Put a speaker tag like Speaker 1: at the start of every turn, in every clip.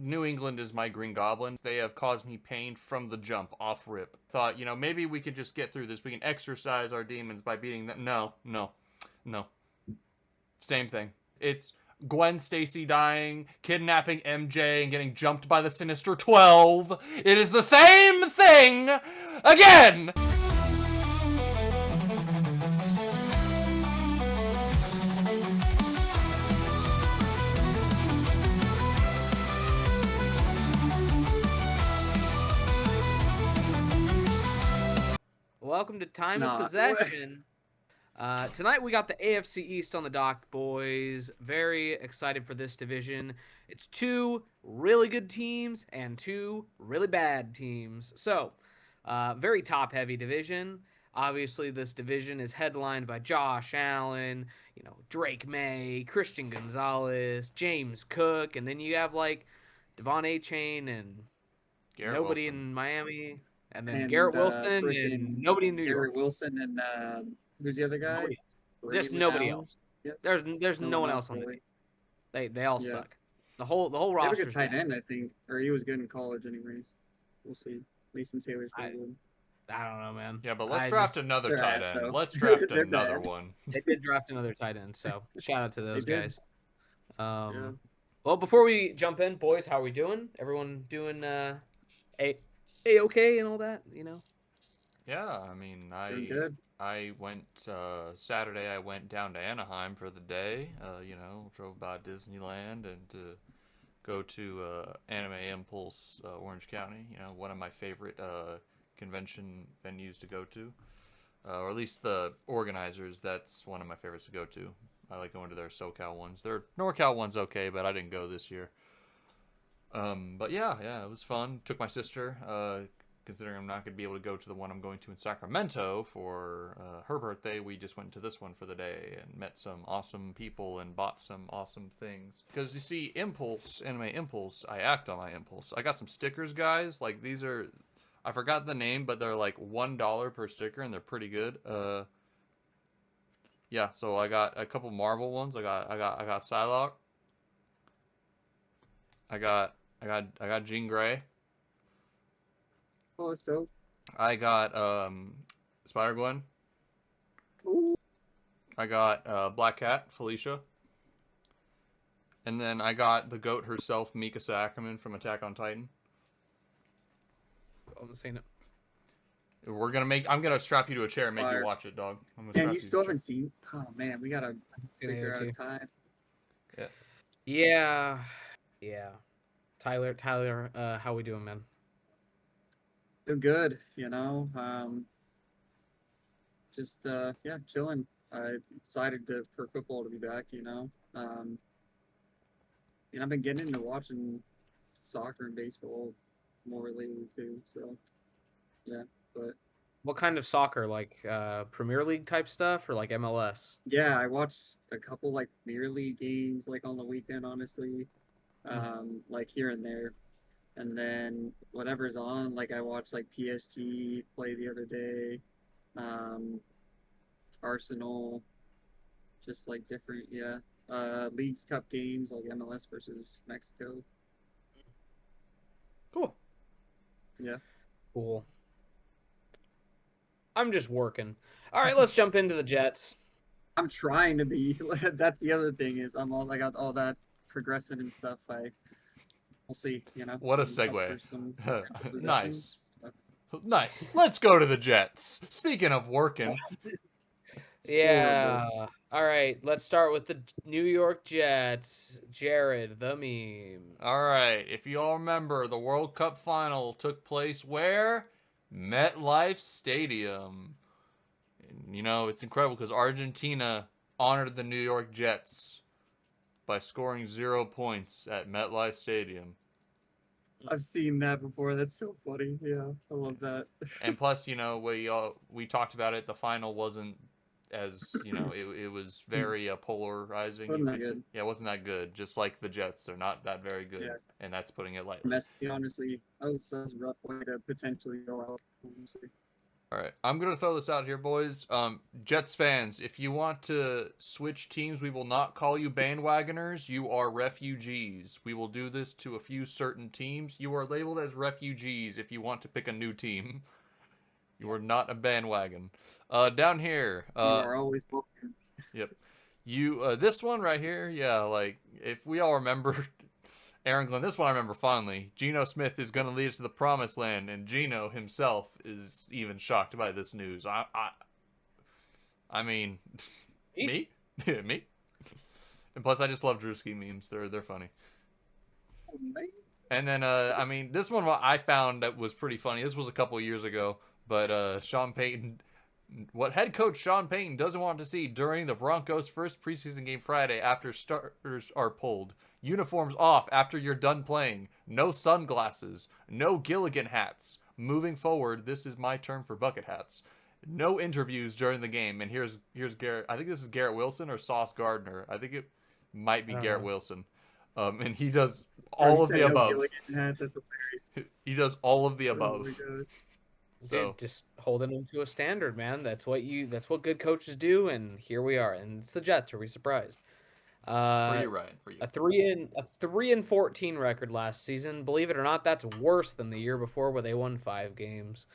Speaker 1: New England is my Green Goblin. They have caused me pain from the jump, off rip. Thought, maybe we could just get through this. We can exercise our demons by beating them. No. Same thing. It's Gwen Stacy dying, kidnapping MJ, and getting jumped by the Sinister 12. It is the same thing again!
Speaker 2: Welcome to Time of Possession. Tonight we got the AFC East on the dock, boys. Very excited for this division. It's two really good teams and two really bad teams. So, very top-heavy division. Obviously, this division is headlined by Josh Allen, Drake Maye, Christian Gonzalez, James Cook, and then you have Devon Achane and
Speaker 1: Garrett
Speaker 2: nobody
Speaker 1: Wilson
Speaker 2: in Miami. And then Garrett Wilson and nobody in New York.
Speaker 3: Garrett Wilson and who's the other guy?
Speaker 2: Just nobody else. Yes. There's no one else on the team. They all suck. The whole roster.
Speaker 3: They have a good tight end, I think, or he was good in college, anyways. We'll see. Mason Taylor's pretty good.
Speaker 2: I don't know, man.
Speaker 1: Yeah, but let's draft another tight end. Let's draft another one.
Speaker 2: They did draft another tight end, so shout out to those guys. Well, before we jump in, boys, how are we doing? Everyone doing okay and all that,
Speaker 1: Yeah, I mean, I went Saturday. I went down to Anaheim for the day. Drove by Disneyland and to go to Anime Impulse, Orange County. One of my favorite convention venues to go to, or at least the organizers. That's one of my favorites to go to. I like going to their SoCal ones. Their NorCal one's okay, but I didn't go this year. But yeah, it was fun. Took my sister, considering I'm not going to be able to go to the one I'm going to in Sacramento for her birthday. We just went to this one for the day and met some awesome people and bought some awesome things. Because you see, Anime Impulse, I act on my impulse. I got some stickers, guys. These are, I forgot the name, but they're $1 per sticker and they're pretty good. Yeah, so I got a couple Marvel ones. I got Psylocke. I got Jean Grey.
Speaker 3: Oh, that's dope.
Speaker 1: I got Spider-Gwen.
Speaker 3: Ooh.
Speaker 1: I got Black Cat, Felicia. And then I got the goat herself, Mikasa Ackerman from Attack on Titan.
Speaker 2: I haven't seen it.
Speaker 1: I'm gonna strap you to a chair and make you watch it, dog.
Speaker 3: And you still haven't seen? Oh man, we gotta figure out a time.
Speaker 2: Yeah. Tyler, how we doing, man?
Speaker 3: Doing good, just chilling. I'm excited for football to be back, I've been getting into watching soccer and baseball more lately too, so yeah, but
Speaker 2: what kind of soccer? Premier League type stuff or MLS?
Speaker 3: Yeah, I watched a couple Premier League games on the weekend, honestly. Here and there. And then whatever's on, I watched PSG play the other day, Arsenal, just different, Leagues Cup games MLS versus Mexico.
Speaker 2: Cool.
Speaker 3: Yeah.
Speaker 2: Cool. I'm just working. All right, let's jump into the Jets.
Speaker 3: I'm trying to be. That's the other thing is I got all that progressing and stuff. We'll see,
Speaker 1: What a segue. Nice. Let's go to the Jets. Speaking of working.
Speaker 2: Yeah. Horrible. All right, let's start with the New York Jets. Jared, the memes.
Speaker 1: All right, if you all remember, the World Cup final took place where? MetLife Stadium. And, it's incredible because Argentina honored the New York Jets by scoring 0 points at MetLife Stadium.
Speaker 3: I've seen that before. That's so funny. Yeah, I love that.
Speaker 1: And plus, we talked about it. The final wasn't as, it was very polarizing.
Speaker 3: Wasn't that good?
Speaker 1: Yeah, it wasn't that good. Just like the Jets, they're not that very good. Yeah. And that's putting it lightly.
Speaker 3: Honestly, that was a rough way to potentially go out. Honestly.
Speaker 1: All right, I'm gonna throw this out here, boys. Jets fans, if you want to switch teams, we will not call you bandwagoners. You are refugees. We will do this to a few certain teams. You are labeled as refugees if you want to pick a new team. You are not a bandwagon. Down here.
Speaker 3: You are always welcome.
Speaker 1: Yep. You. This one right here. Yeah. Like if we all remember. Aaron Glenn, this one I remember fondly. Geno Smith is going to lead us to the promised land, and Geno himself is even shocked by this news. I mean, me? Me? And plus, I just love Drewski memes. They're funny. And then, I mean, this one I found that was pretty funny. This was a couple years ago, but Sean Payton, what head coach Sean Payton doesn't want to see during the Broncos' first preseason game Friday after starters are pulled. Uniforms off after you're done playing. No sunglasses. No Gilligan hats. Moving forward, this is my term for bucket hats. No interviews during the game. And here's Garrett. I think this is Garrett Wilson or Sauce Gardner. I think it might be Garrett Wilson. And he does all of the above.
Speaker 3: Hats, that's
Speaker 1: he does all of the above.
Speaker 3: Oh my God.
Speaker 2: So dude, just holding them to a standard, man. That's what good coaches do, and here we are. And it's the Jets. Are we surprised?
Speaker 1: For you, Ryan. For you.
Speaker 2: A 3-14 record last season. Believe it or not, that's worse than the year before where they won 5 games.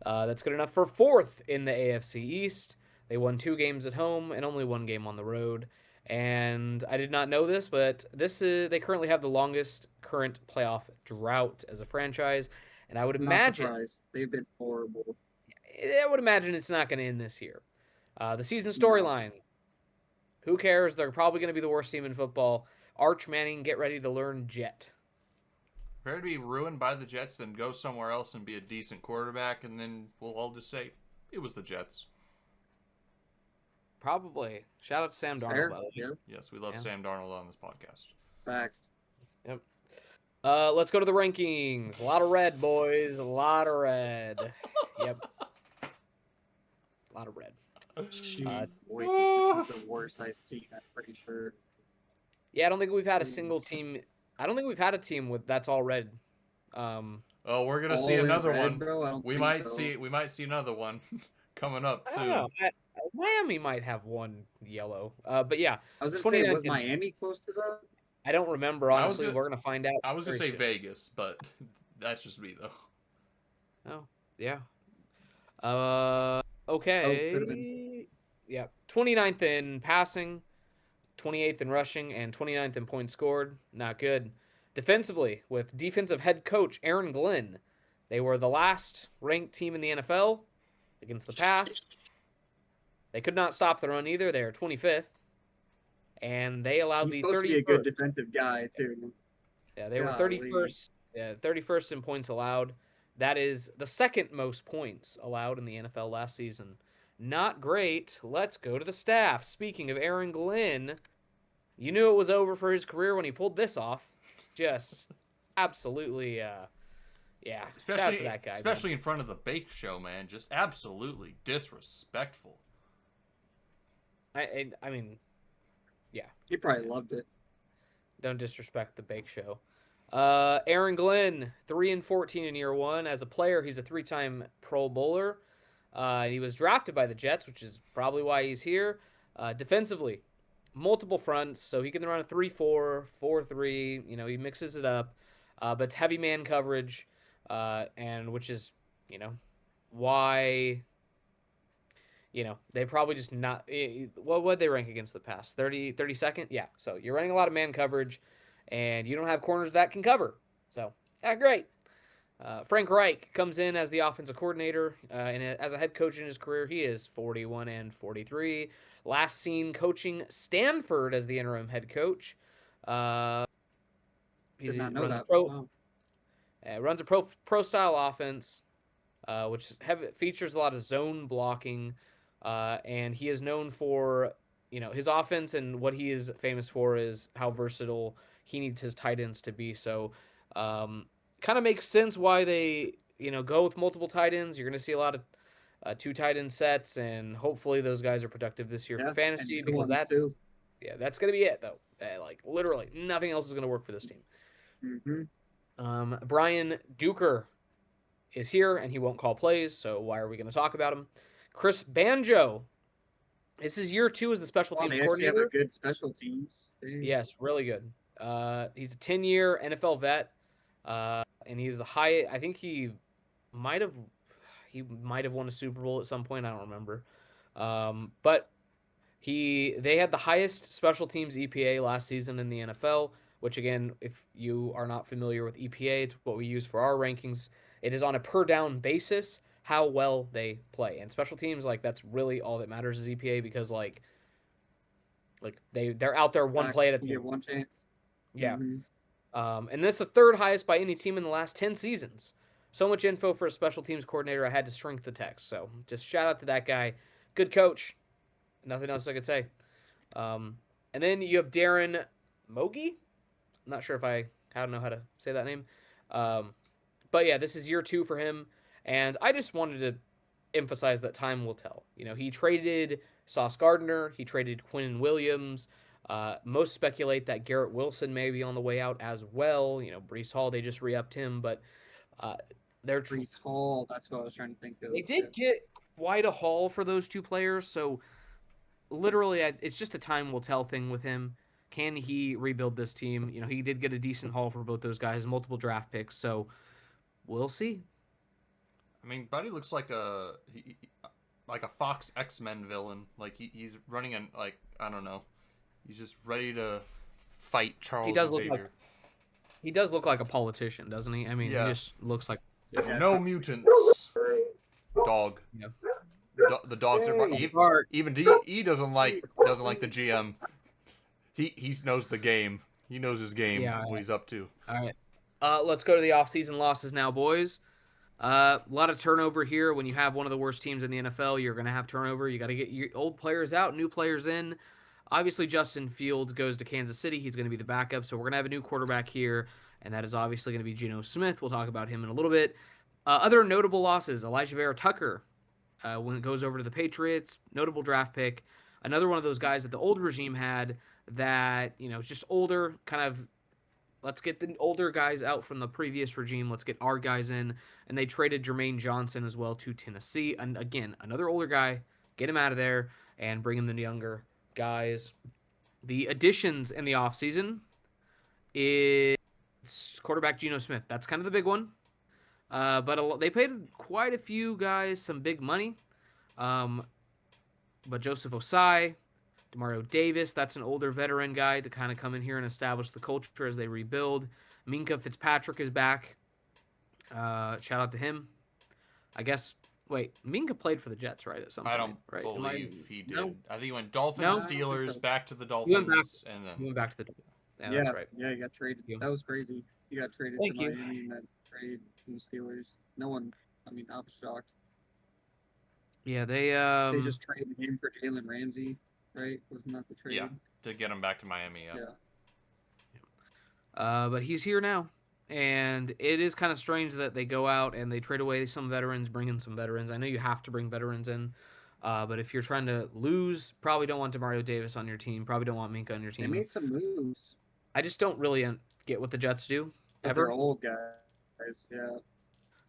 Speaker 2: That's good enough for 4th in the AFC East. They won 2 games at home and only 1 game on the road. And I did not know this, but they currently have the longest current playoff drought as a franchise. And I would imagine
Speaker 3: surprised. They've been horrible.
Speaker 2: I would imagine it's not going to end this year. The season storyline. Who cares? They're probably going to be the worst team in football. Arch Manning, get ready to learn Jet.
Speaker 1: Better to be ruined by the Jets than go somewhere else and be a decent quarterback, and then we'll all just say it was the Jets.
Speaker 2: Probably. Shout out to Sam Darnold, by the way.
Speaker 3: Yeah.
Speaker 1: Yes, we love Sam Darnold on this podcast.
Speaker 3: Facts.
Speaker 2: Yep. Let's go to the rankings. A lot of red, boys. A lot of red. Yep. A lot of red.
Speaker 3: Jeez, boy, this is the worst I've seen, I'm pretty sure.
Speaker 2: Yeah, I don't think we've had a single team. I don't think we've had a team that's all red.
Speaker 1: We're gonna see another one.
Speaker 3: Bro,
Speaker 1: we might see another one coming up soon.
Speaker 2: I don't know. Miami might have one yellow. But yeah,
Speaker 3: I was gonna say, was Miami close to that?
Speaker 2: I don't remember, honestly. We're gonna find out.
Speaker 1: I was gonna say Vegas, but that's just me though.
Speaker 2: Oh yeah. Okay. Yeah. 29th in passing, 28th in rushing, and 29th in points scored. Not good. Defensively, with defensive head coach Aaron Glenn, they were the last ranked team in the NFL against the pass. They could not stop the run either. They are 25th. And they allowed
Speaker 3: He's supposed to be a good defensive guy, too.
Speaker 2: Yeah, they were 31st. Yeah, 31st in points allowed. That is the second most points allowed in the NFL last season. Not great. Let's go to the staff. Speaking of Aaron Glenn, you knew it was over for his career when he pulled this off. Just absolutely, yeah. Shout out to that guy.
Speaker 1: Especially in front of the Bake Show, man. Just absolutely disrespectful.
Speaker 2: I mean, yeah.
Speaker 3: He probably loved it.
Speaker 2: Don't disrespect the Bake Show. Aaron Glenn, 3-14 in year 1. As a player, he's a 3-time Pro Bowler. He was drafted by the Jets, which is probably why he's here. Defensively, multiple fronts, so he can run a 3-4, 4-3. You know, he mixes it up, but it's heavy man coverage, and which is, why. They probably just not. What would they rank against the pass? 32nd? Yeah. So you're running a lot of man coverage, and you don't have corners that can cover. So, great. Frank Reich comes in as the offensive coordinator, and as a head coach in his career, he is 41-43. Last seen coaching Stanford as the interim head coach.
Speaker 3: Did not know that.
Speaker 2: Runs a pro style offense, which features a lot of zone blocking, and he is known for his offense, and what he is famous for is how versatile he needs his tight ends to be. So kind of makes sense why they go with multiple tight ends. You're going to see a lot of 2 tight end sets, and hopefully those guys are productive this year for fantasy, because that's going to be it though. Literally nothing else is going to work for this team.
Speaker 3: Mm-hmm.
Speaker 2: Brian Duker is here, and he won't call plays, so why are we going to talk about him? Chris Banjo. This is year 2 as the special teams coordinator.
Speaker 3: They have a good special teams. Dang.
Speaker 2: Yes, really good. He's a 10-year NFL vet, and he's the high. I think he might have won a Super Bowl at some point. I don't remember, but they had the highest special teams EPA last season in the NFL. Which again, if you are not familiar with EPA, it's what we use for our rankings. It is on a per down basis how well they play, and special teams, like, that's really all that matters is EPA, because like they're out there one play at a time.
Speaker 3: You get one chance.
Speaker 2: Yeah. And that's the 3rd highest by any team in the last 10 seasons. So much info for a special teams coordinator. I had to shrink the text. So just shout out to that guy. Good coach. Nothing else I could say. And then you have Darren Mogi. I'm not sure if I don't know how to say that name. But yeah, this is year 2 for him. And I just wanted to emphasize that time will tell. You know, he traded Sauce Gardner. He traded Quinnen Williams. Most speculate that Garrett Wilson may be on the way out as well. You know, Breece Hall, they just re-upped him, but
Speaker 3: Breece Hall, that's what I was trying to think of.
Speaker 2: They did get quite a haul for those 2 players, so literally it's just a time will tell thing with him. Can he rebuild this team? You know, he did get a decent haul for both those guys, multiple draft picks, so we'll see.
Speaker 1: I mean, Buddy looks like a Fox X-Men villain. Like he's running I don't know. He's just ready to fight Charles Xavier.
Speaker 2: He does look like a politician, doesn't he? I mean, He just looks like
Speaker 1: no mutants. Dog.
Speaker 2: Yeah.
Speaker 1: The dogs are even he doesn't like the GM. He knows the game. He knows his game. What he's up to.
Speaker 2: All right. Let's go to the offseason losses now, boys. A lot of turnover here. When you have one of the worst teams in the NFL, you're going to have turnover. You got to get your old players out, new players in. Obviously, Justin Fields goes to Kansas City. He's going to be the backup, so we're going to have a new quarterback here, and that is obviously going to be Geno Smith. We'll talk about him in a little bit. Other notable losses, Elijah Vera Tucker, when it goes over to the Patriots, notable draft pick. Another one of those guys that the old regime had that, you know, just older, kind of, let's get the older guys out from the previous regime. Let's get our guys in. And they traded Jermaine Johnson as well to Tennessee. And again, another older guy, get him out of there and bring in the younger guys. The additions in the offseason is quarterback Geno Smith. That's kind of the big one. But they paid quite a few guys some big money. But Joseph Osai, Demario Davis, that's an older veteran guy to kind of come in here and establish the culture as they rebuild. Minkah Fitzpatrick is back. Shout out to him. I guess, Minkah played for the Jets, right, at some point?
Speaker 1: I don't believe he did. No? I think he went Dolphins, Steelers, back to the
Speaker 2: Dolphins,
Speaker 1: and then...
Speaker 2: He went back to the Dolphins.
Speaker 3: Yeah,
Speaker 2: that's right.
Speaker 3: Yeah, he got traded. That was crazy. He got traded to Miami in that trade from the Steelers. No one, I was shocked.
Speaker 2: Yeah, they
Speaker 3: just traded him for Jalen Ramsey, right? Wasn't that the trade?
Speaker 1: Yeah, to get him back to Miami,
Speaker 2: but he's here now. And it is kind of strange that they go out and they trade away some veterans, bring in some veterans. I know you have to bring veterans in, but if you're trying to lose, probably don't want Demario Davis on your team. Probably don't want Minkah on your team.
Speaker 3: They made some moves.
Speaker 2: I just don't really get what the Jets do.
Speaker 3: But they're old guys,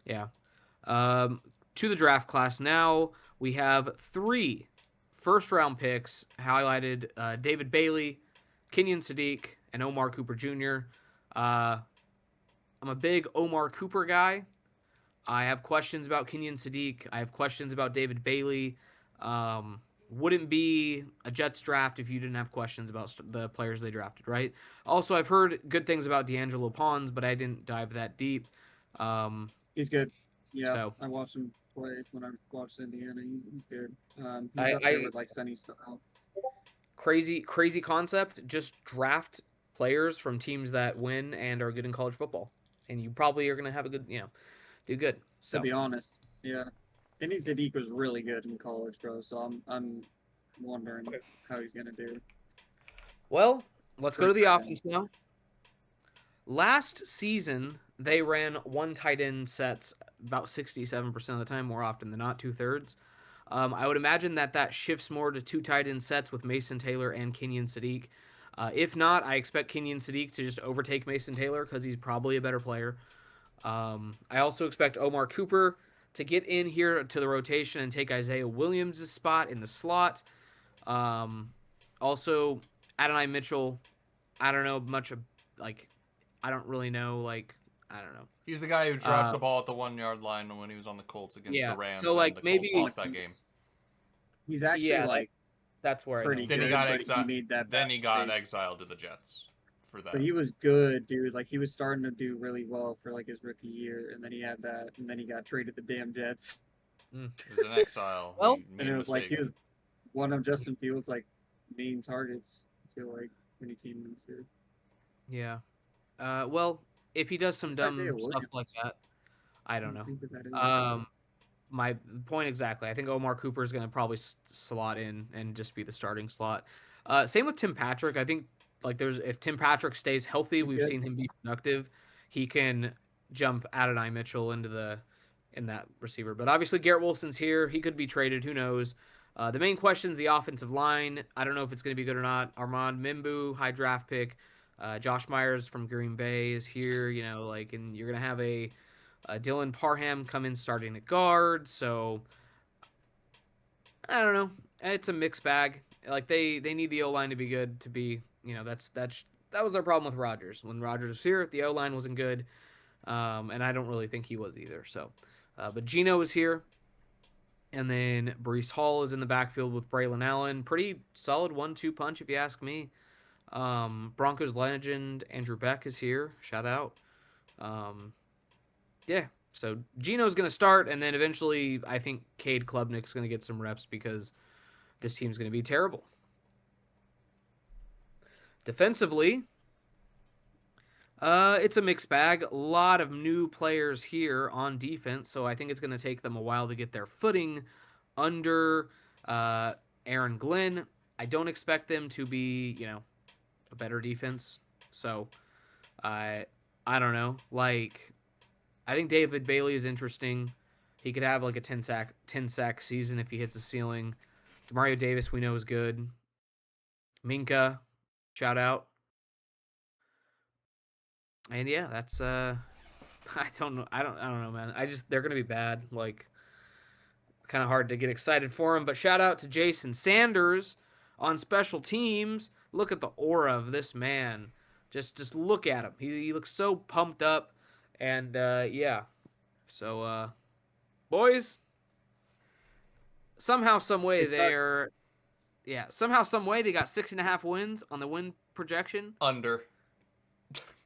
Speaker 2: yeah. To the draft class now, we have 3 first-round picks highlighted: David Bailey, Kenyon Sadiq, and Omar Cooper Jr. I'm a big Omar Cooper guy. I have questions about Kenyon Sadiq. I have questions about David Bailey. Wouldn't be a Jets draft if you didn't have questions about the players they drafted, right? Also, I've heard good things about D'Angelo Pons, but I didn't dive that deep.
Speaker 3: He's good. Yeah, I watched him play when I watched Indiana. He's good. He's up there with Sonny Style.
Speaker 2: Crazy concept. Just draft players from teams that win and are good in college football, and you probably are going to have a good, do good. So,
Speaker 3: to be honest, yeah, Kenyon Sadiq was really good in college, bro. So I'm wondering how he's going to do.
Speaker 2: Well, let's go to the offense now. Last season, they ran one tight end sets about 67% of the time, more often than not, 2/3. I would imagine that shifts more to 2 tight end sets with Mason Taylor and Kenyon Sadiq. If not, I expect Kenyon Sadiq to just overtake Mason Taylor because he's probably a better player. I also expect Omar Cooper to get in here to the rotation and take Isaiah Williams' spot in the slot. Also, Adonai Mitchell, I don't know much of, like, I don't really know, like, I don't know.
Speaker 1: He's the guy who dropped the ball at the 1 yard line when he was on the Colts against the Rams,
Speaker 2: so, like,
Speaker 1: and the
Speaker 2: maybe,
Speaker 1: Colts lost that game.
Speaker 3: He's actually
Speaker 2: that's where
Speaker 3: pretty
Speaker 2: I know.
Speaker 3: good.
Speaker 1: Then he got
Speaker 3: exiled.
Speaker 1: Then he got exiled to the Jets for that.
Speaker 3: But he was good, dude. Like he was starting to do really well for like his rookie year, and then he had that, and then he got traded to the damn Jets.
Speaker 1: He was an exile.
Speaker 2: Well,
Speaker 3: and it was like he was one of Justin Fields' like main targets. I feel like when he came into.
Speaker 2: Yeah. Well, if he does some dumb stuff like that, I don't know. My point exactly. I think Omar Cooper is going to probably slot in and just be the starting slot. Same with Tim Patrick. I think like if Tim Patrick stays healthy, we've seen him be productive. He can jump Adonai Mitchell in that receiver. But obviously Garrett Wilson's here. He could be traded. Who knows? The main question is the offensive line. I don't know if it's going to be good or not. Armand Mimbu, high draft pick. Josh Myers from Green Bay is here. And you're going to have a Dylan Parham come in starting at guard. So I don't know. It's a mixed bag. Like they need the O-line to be good to be, that was their problem with Rodgers. When Rodgers was here, the O-line wasn't good. And I don't really think he was either. So, but Geno is here. And then Breece Hall is in the backfield with Braylon Allen. Pretty solid 1-2 punch, if you ask me. Broncos legend Andrew Beck is here. Shout out. Yeah, so Geno's going to start, and then eventually I think Cade Klubnik's going to get some reps because this team's going to be terrible. Defensively, it's a mixed bag. A lot of new players here on defense, so I think it's going to take them a while to get their footing under Aaron Glenn. I don't expect them to be, a better defense. So I don't know. I think David Bailey is interesting. He could have like a 10 sack season if he hits the ceiling. Demario Davis we know is good. Minka, shout out. And yeah, that's I don't know. I don't know, man. They're gonna be bad. Kind of hard to get excited for him. But shout out to Jason Sanders on special teams. Look at the aura of this man. Just look at him. He looks so pumped up. And, yeah. So, boys, somehow, some way they got 6.5 wins on the win projection.
Speaker 1: Under.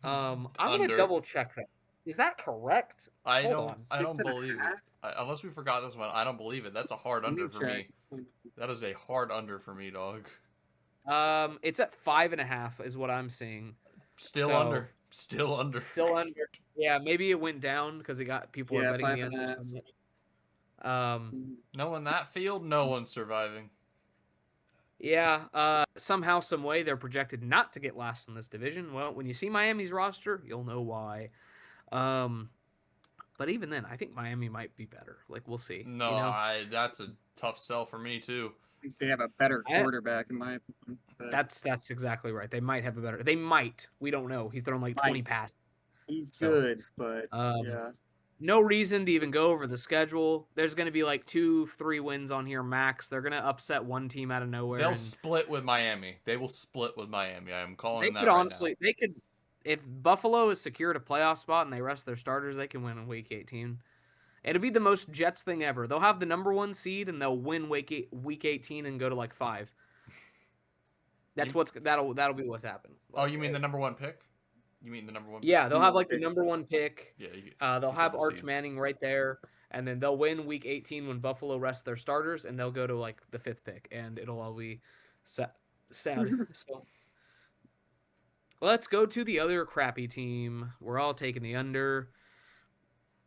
Speaker 2: I'm going to double check that. Is that correct?
Speaker 1: I don't believe it. Unless we forgot this one, I don't believe it. That's a hard under for me. That is a hard under for me, dog.
Speaker 2: It's at 5.5 is what I'm seeing.
Speaker 1: Still under. Still under.
Speaker 2: Yeah, maybe it went down because it got people are betting the under so much.
Speaker 1: Knowing that field, no one's surviving.
Speaker 2: Yeah, somehow, some way, they're projected not to get last in this division. Well, when you see Miami's roster, you'll know why. But even then, I think Miami might be better. We'll see.
Speaker 1: No, that's a tough sell for me too.
Speaker 3: I think they have a better quarterback in my opinion. But...
Speaker 2: That's exactly right. They might have a better. They might. We don't know. He's thrown 20 passes.
Speaker 3: He's good, but yeah.
Speaker 2: No reason to even go over the schedule. There's going to be 2-3 wins on here max. They're going to upset one team out of nowhere.
Speaker 1: They'll split with Miami. They will split with Miami. I am calling that
Speaker 2: They could, if Buffalo is secured a playoff spot and they rest their starters, they can win in Week 18. It'll be the most Jets thing ever. They'll have the number 1 seed and they'll win Week 18 and go to 5. That'll be what's happened.
Speaker 1: Oh, you mean the number 1 pick? You mean the number 1 pick?
Speaker 2: Yeah, they'll have the number 1 pick.
Speaker 1: Yeah,
Speaker 2: they'll have Arch Manning right there, and then they'll win Week 18 when Buffalo rests their starters, and they'll go to the 5th pick, and it'll all be sad. So let's go to the other crappy team. We're all taking the under.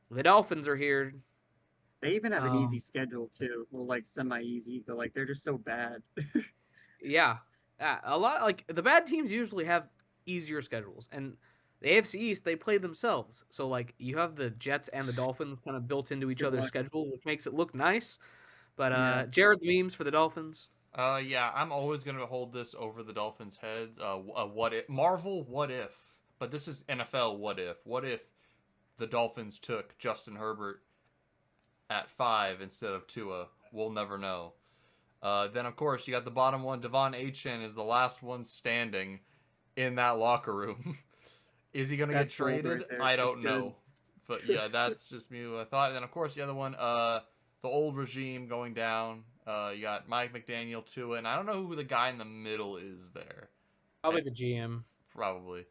Speaker 2: The Dolphins are here.
Speaker 3: They even have an easy schedule too. Well, semi-easy, but they're just so bad.
Speaker 2: Yeah, a lot the bad teams usually have easier schedules, and the AFC East they play themselves. So you have the Jets and the Dolphins kind of built into each other's schedule, which makes it look nice. But Jared, the memes for the Dolphins.
Speaker 1: Yeah, I'm always gonna hold this over the Dolphins' heads. What if Marvel? What if? But this is NFL. What if? What if the Dolphins took Justin Herbert at 5 instead of Tua. We'll never know. Then, of course, you got the bottom one. Devon Achane is the last one standing in that locker room. Is he going to get traded?
Speaker 3: Right,
Speaker 1: I don't know. But, yeah, that's just me what I thought. And then, of course, the other one, the old regime going down. You got Mike McDaniel, Tua, and I don't know who the guy in the middle is there.
Speaker 2: Probably the GM.
Speaker 1: Probably.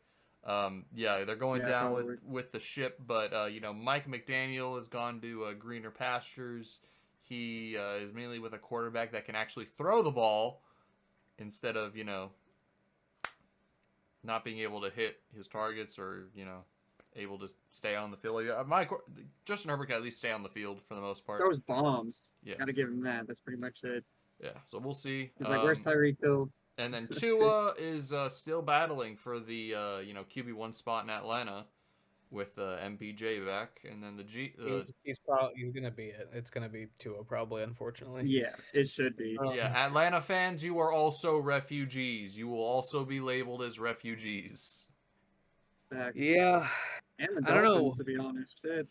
Speaker 1: Yeah, they're going down with the ship, but Mike McDaniel has gone to greener pastures. He is mainly with a quarterback that can actually throw the ball instead of not being able to hit his targets or able to stay on the field. Justin Herbert can at least stay on the field for the most part.
Speaker 3: Throws bombs.
Speaker 1: Yeah,
Speaker 3: gotta give him that. That's pretty much it.
Speaker 1: Yeah, so we'll see.
Speaker 3: He's like, where's Tyreek Hill?
Speaker 1: And then Tua is still battling for the QB1 spot in Atlanta with MPJ back, and then
Speaker 2: he's gonna be it. It's gonna be Tua probably, unfortunately.
Speaker 3: Yeah, it should be.
Speaker 1: Yeah, Atlanta fans, you are also refugees. You will also be labeled as refugees.
Speaker 3: Facts.
Speaker 2: Yeah,
Speaker 3: and the Dolphins, to be honest. Shit.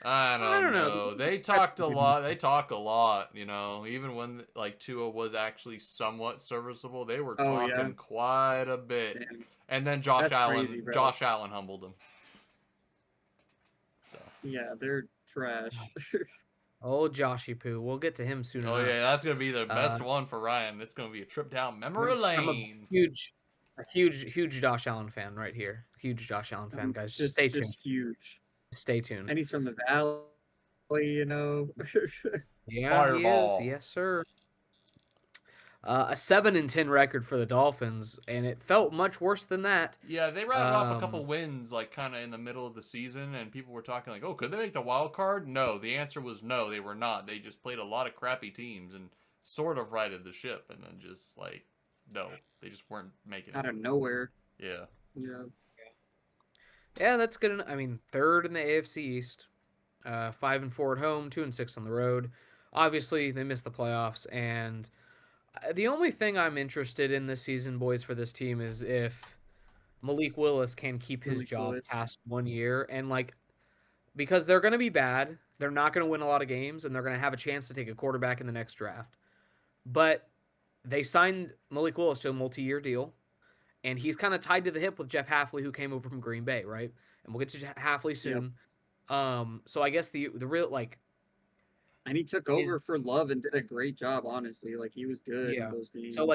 Speaker 1: I don't know. They talked a lot. They talk a lot, Even when Tua was actually somewhat serviceable, they were talking quite a bit.
Speaker 3: Damn.
Speaker 1: And then Josh Allen humbled them. So.
Speaker 3: Yeah, they're trash.
Speaker 2: Oh, Joshy Poo. We'll get to him soon.
Speaker 1: Oh yeah, that's gonna be the best one for Ryan. It's gonna be a trip down memory lane.
Speaker 2: A huge Josh Allen fan right here. Huge Josh Allen fan, guys. Just stay tuned.
Speaker 3: Just huge.
Speaker 2: Stay tuned.
Speaker 3: And he's from the Valley,
Speaker 2: Yeah,
Speaker 1: Fireball.
Speaker 2: he is. Yes, sir. A 7-10 record for the Dolphins, and it felt much worse than that.
Speaker 1: Yeah, they rattled off a couple wins, kind of in the middle of the season, and people were talking oh, could they make the wild card? No, the answer was no, they were not. They just played a lot of crappy teams and sort of righted the ship, and then just no, they just weren't making it.
Speaker 3: Out of nowhere.
Speaker 1: Yeah.
Speaker 3: Yeah.
Speaker 2: Yeah, that's good. I mean, 3rd in the AFC East, 5-4 at home, 2-6 on the road. Obviously, they missed the playoffs, and the only thing I'm interested in this season, boys, for this team is if Malik Willis can keep his job past 1 year, and because they're going to be bad, they're not going to win a lot of games, and they're going to have a chance to take a quarterback in the next draft. But they signed Malik Willis to a multi-year deal. And he's kind of tied to the hip with Jeff Hafley, who came over from Green Bay, right? And we'll get to Hafley soon. Yep. So I guess the real
Speaker 3: and he took over for Love and did a great job, honestly. He was good in those games.
Speaker 2: So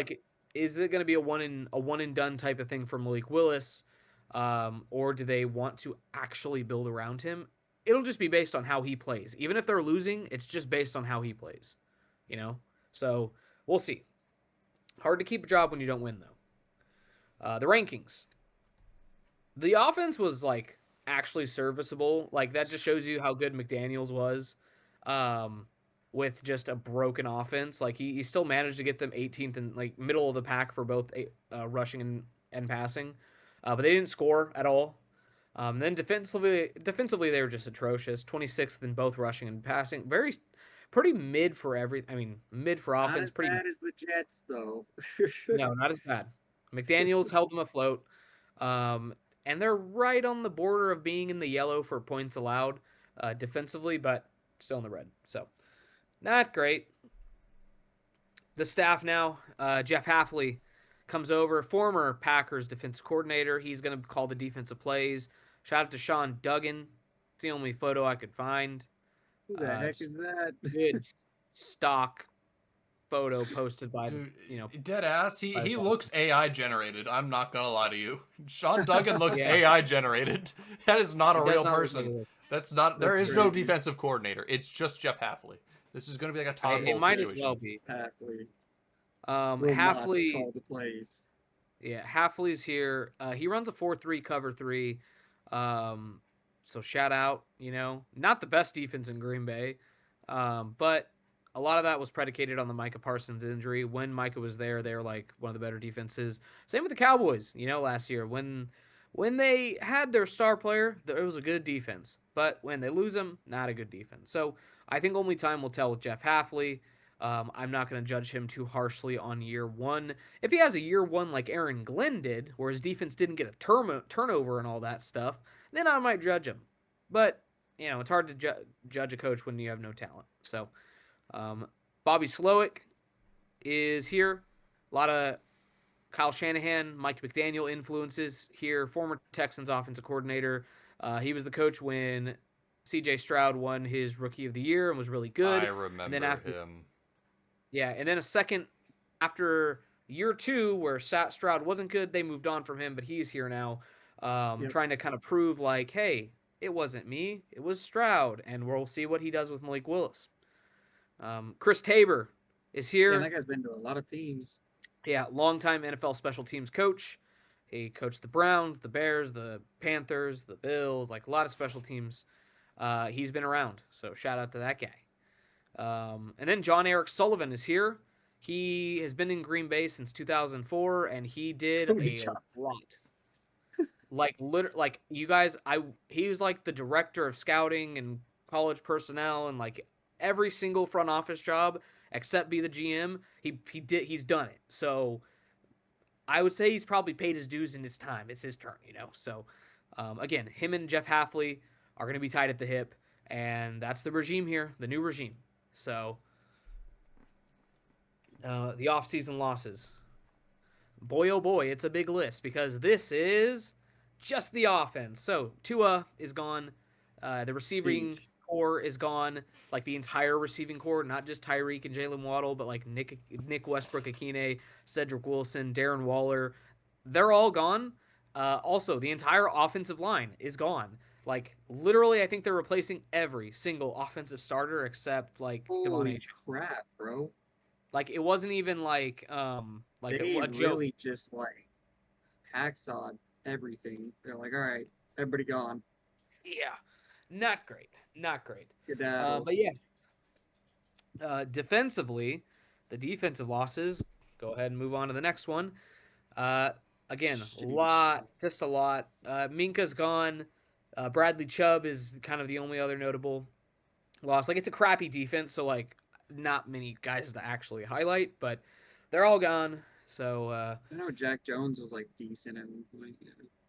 Speaker 2: is it going to be a one and done type of thing for Malik Willis, or do they want to actually build around him? It'll just be based on how he plays. Even if they're losing, it's just based on how he plays. So we'll see. Hard to keep a job when you don't win, though. The rankings. The offense was actually serviceable. That just shows you how good McDaniels was with just a broken offense. He still managed to get them 18th and middle of the pack for both rushing and passing. But they didn't score at all. Then defensively they were just atrocious. 26th in both rushing and passing. Pretty mid for mid for offense.
Speaker 3: Not as bad as the Jets, though.
Speaker 2: No, not as bad. McDaniels held them afloat, and they're right on the border of being in the yellow for points allowed defensively, but still in the red. So, not great. The staff now, Jeff Hafley comes over, former Packers defensive coordinator. He's going to call the defensive plays. Shout out to Sean Duggan. It's the only photo I could find.
Speaker 3: Who the heck is that?
Speaker 2: Good stock photo posted by
Speaker 1: dead ass. He looks AI generated. I'm not gonna lie to you. Sean Duggan looks AI generated. That is not a real person. That's not. There is no defensive coordinator. It's just Jeff Hafley. This is gonna be a Todd Bowles situation. It might as well be
Speaker 3: Hafley.
Speaker 2: Hafley
Speaker 3: called the plays.
Speaker 2: Yeah, Hafley's here. He runs a 4-3 cover 3. So shout out. Not the best defense in Green Bay, but a lot of that was predicated on the Micah Parsons injury. When Micah was there, they were one of the better defenses. Same with the Cowboys, last year. When they had their star player, it was a good defense. But when they lose him, not a good defense. So I think only time will tell with Jeff Hafley. I'm not going to judge him too harshly on year one. If he has a year one like Aaron Glenn did, where his defense didn't get a turnover and all that stuff, then I might judge him. But, it's hard to judge a coach when you have no talent. So, Bobby Slowick is here. A lot of Kyle Shanahan, Mike McDaniel influences here. Former Texans offensive coordinator. He was the coach when C.J. Stroud won his Rookie of the Year and was really good.
Speaker 1: I remember him.
Speaker 2: Yeah, and then a second after year 2 where Stroud wasn't good, they moved on from him, but he's here now, trying to kind of prove like, hey, it wasn't me, it was Stroud, and we'll see what he does with Malik Willis. Chris Tabor is here.
Speaker 3: Yeah, that guy's been to a lot of teams.
Speaker 2: Yeah, longtime NFL special teams coach. He coached the Browns, the Bears, the Panthers, the Bills, like a lot of special teams. He's been around, so shout out to that guy. And then John Eric Sullivan is here. He has been in Green Bay since 2004, and he did a lot. Like you guys, he was like the director of scouting and college personnel, and like every single front office job except be the GM. He's done it. So I would say he's probably paid his dues in his time. It's his turn, So again, him and Jeff Hafley are going to be tied at the hip, and that's the regime here, the new regime. So the offseason losses. Boy, oh boy, it's a big list because this is just the offense. So Tua is gone. The receiving core is gone. Like the entire receiving core, not just Tyreek and Jalen Waddle, but like Nick Westbrook-Akine, Cedric Wilson, Darren Waller. They're all gone. Also, the entire offensive line is gone. Like, literally, I think they're replacing every single offensive starter except, like,
Speaker 3: Holy crap, bro.
Speaker 2: Like, it wasn't even, like
Speaker 3: they
Speaker 2: a joke.
Speaker 3: Really just, like, hacksawed everything. They're like, all right, everybody gone.
Speaker 2: Yeah. Not great. Not great.
Speaker 3: But,
Speaker 2: yeah. Defensively, the defensive losses, go ahead and move on to the next one. Again, a lot. Minka's gone. Bradley Chubb is kind of the only other notable loss. Like, it's a crappy defense, so, like, not many guys to actually highlight, but they're all gone. So,
Speaker 3: I know Jack Jones was, like, decent and like,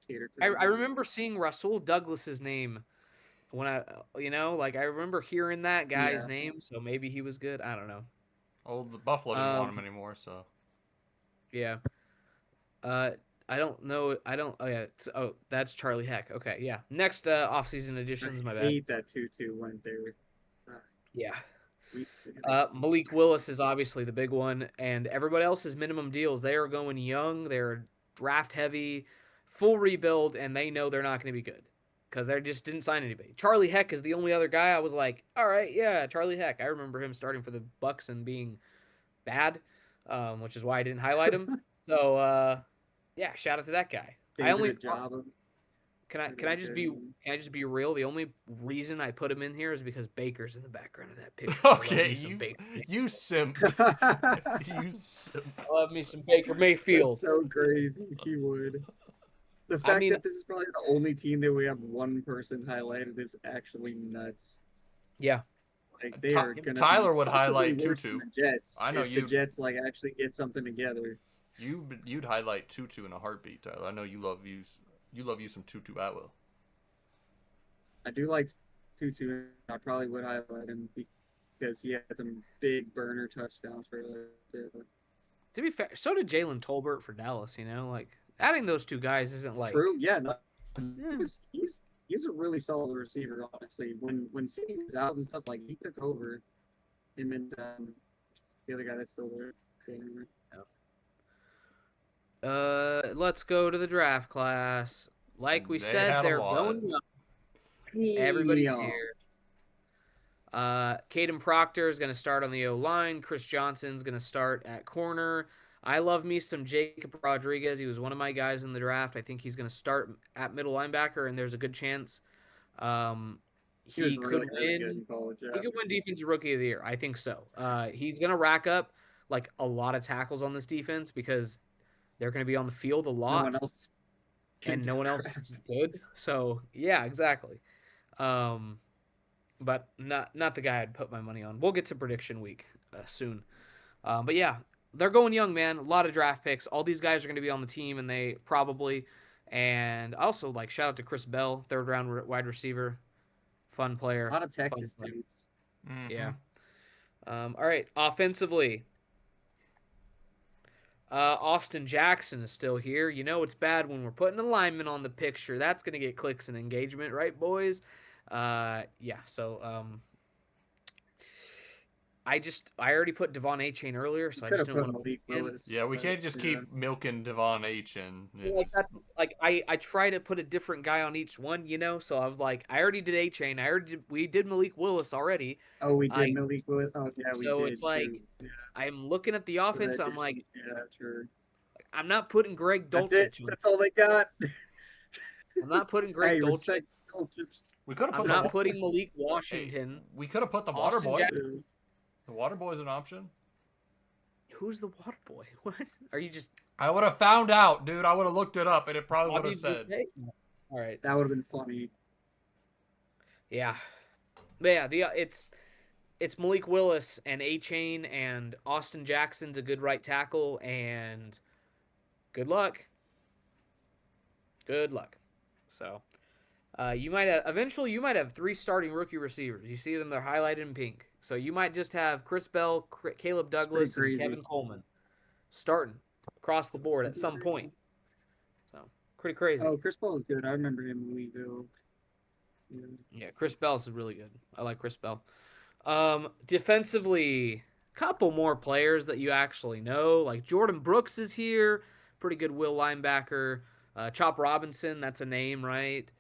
Speaker 3: catered to
Speaker 2: I remember seeing Rasul Douglas's name when I remember hearing that guy's name, so maybe he was good. I don't know.
Speaker 1: Oh, the Buffalo didn't want him anymore, so.
Speaker 2: Yeah. I don't know. Oh, yeah. That's Charlie Heck. Okay, yeah. Next offseason additions, my bad.
Speaker 3: I hate that Tutu went there.
Speaker 2: Yeah. Malik Willis is obviously the big one, and everybody else's minimum deals. They are going young. They're draft heavy, full rebuild, and they know they're not going to be good because they just didn't sign anybody. Charlie Heck is the only other guy I was like, all right, yeah, Charlie Heck. I remember him starting for the Bucks and being bad, which is why I didn't highlight him. So, yeah, shout out to that guy. Can I just be real? The only reason I put him in here is because Baker's in the background of that picture.
Speaker 1: Okay, you simp. You simp.
Speaker 2: I love me some Baker Mayfield.
Speaker 3: That's so crazy. He would. The fact that this is probably the only team that we have one person highlighted is actually nuts.
Speaker 2: Yeah.
Speaker 3: Like they are gonna
Speaker 1: Tyler would highlight Tutu.
Speaker 3: Jets.
Speaker 1: I know
Speaker 3: the Jets like actually get something together.
Speaker 1: You'd highlight Tutu in a heartbeat, Tyler. I know you love you some Tutu Atwell.
Speaker 3: I do like Tutu. I probably would highlight him because he had some big burner touchdowns for us.
Speaker 2: To be fair, so did Jalen Tolbert for Dallas. Like adding those two guys isn't like
Speaker 3: true. Yeah, no, he's a really solid receiver. Honestly, when CD was out and stuff, like he took over him and the other guy that's still there.
Speaker 2: Let's go to the draft class. Like we said, they're going up. Everybody's here. Caden Proctor is going to start on the O-line. Chris Johnson's going to start at corner. I love me some Jacob Rodriguez. He was one of my guys in the draft. I think he's going to start at middle linebacker, and there's a good chance he could win. He could win Defensive Rookie of the Year. I think so. He's going to rack up like a lot of tackles on this defense because they're going to be on the field a lot. No one else is good. So, yeah, exactly. But not the guy I'd put my money on. We'll get to prediction week soon. But, yeah, they're going young, man. A lot of draft picks. All these guys are going to be on the team, and they probably – and also, like, shout out to Chris Bell, third-round wide receiver. Fun player.
Speaker 3: A lot of Texas dudes.
Speaker 1: Mm-hmm.
Speaker 2: Yeah. All right. Offensively, Austin Jackson is still here. You know it's bad when we're putting a lineman on the picture. That's going to get clicks and engagement, right, boys? Yeah. So I already put Devon Achane earlier, so I just didn't want to
Speaker 3: Malik Willis.
Speaker 1: Yeah, we can't just keep milking Devon Achane.
Speaker 2: Like that's like I try to put a different guy on each one, you know. So I was like, I already did Achane. We did Malik Willis already.
Speaker 3: Oh, we did Malik Willis. Oh, yeah, we did.
Speaker 2: So it's like I'm looking at the offense. I'm like, I'm not putting Greg Dulcich.
Speaker 3: That's it. That's all they got.
Speaker 2: I'm not putting Greg Dulcich.
Speaker 1: We could have.
Speaker 2: I'm not putting Malik Washington.
Speaker 1: Hey, we could have put the Water Boy. The Water Boy is an option.
Speaker 2: Who's the Water Boy? What? Are you just?
Speaker 1: I would have found out, dude. I would have looked it up, and it probably would have said.
Speaker 2: All right.
Speaker 3: That would have been funny.
Speaker 2: Yeah, but yeah. It's Malik Willis and Achane and Austin Jackson's a good right tackle, and good luck. Good luck. So, you might have 3 starting rookie receivers. You see them; they're highlighted in pink. So you might just have Chris Bell, Caleb Douglas, and Kevin Coleman starting across the board at some point. So pretty crazy.
Speaker 3: Oh, Chris Bell is good. I remember him in Louisville.
Speaker 2: Yeah, Chris Bell is really good. I like Chris Bell. Defensively, couple more players that you actually know. Like Jordan Brooks is here. Pretty good will linebacker. Chop Robinson, that's a name, right?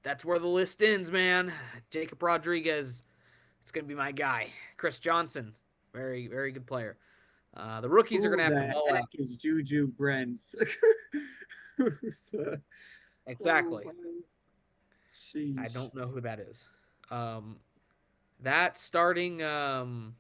Speaker 2: That's where the list ends, man. Jacob Rodriguez, it's gonna be my guy. Chris Johnson, very, very good player. The rookies are gonna have to ball out.
Speaker 3: Is Juju Brents?
Speaker 2: Exactly.
Speaker 3: Oh,
Speaker 2: I don't know who that is. That starting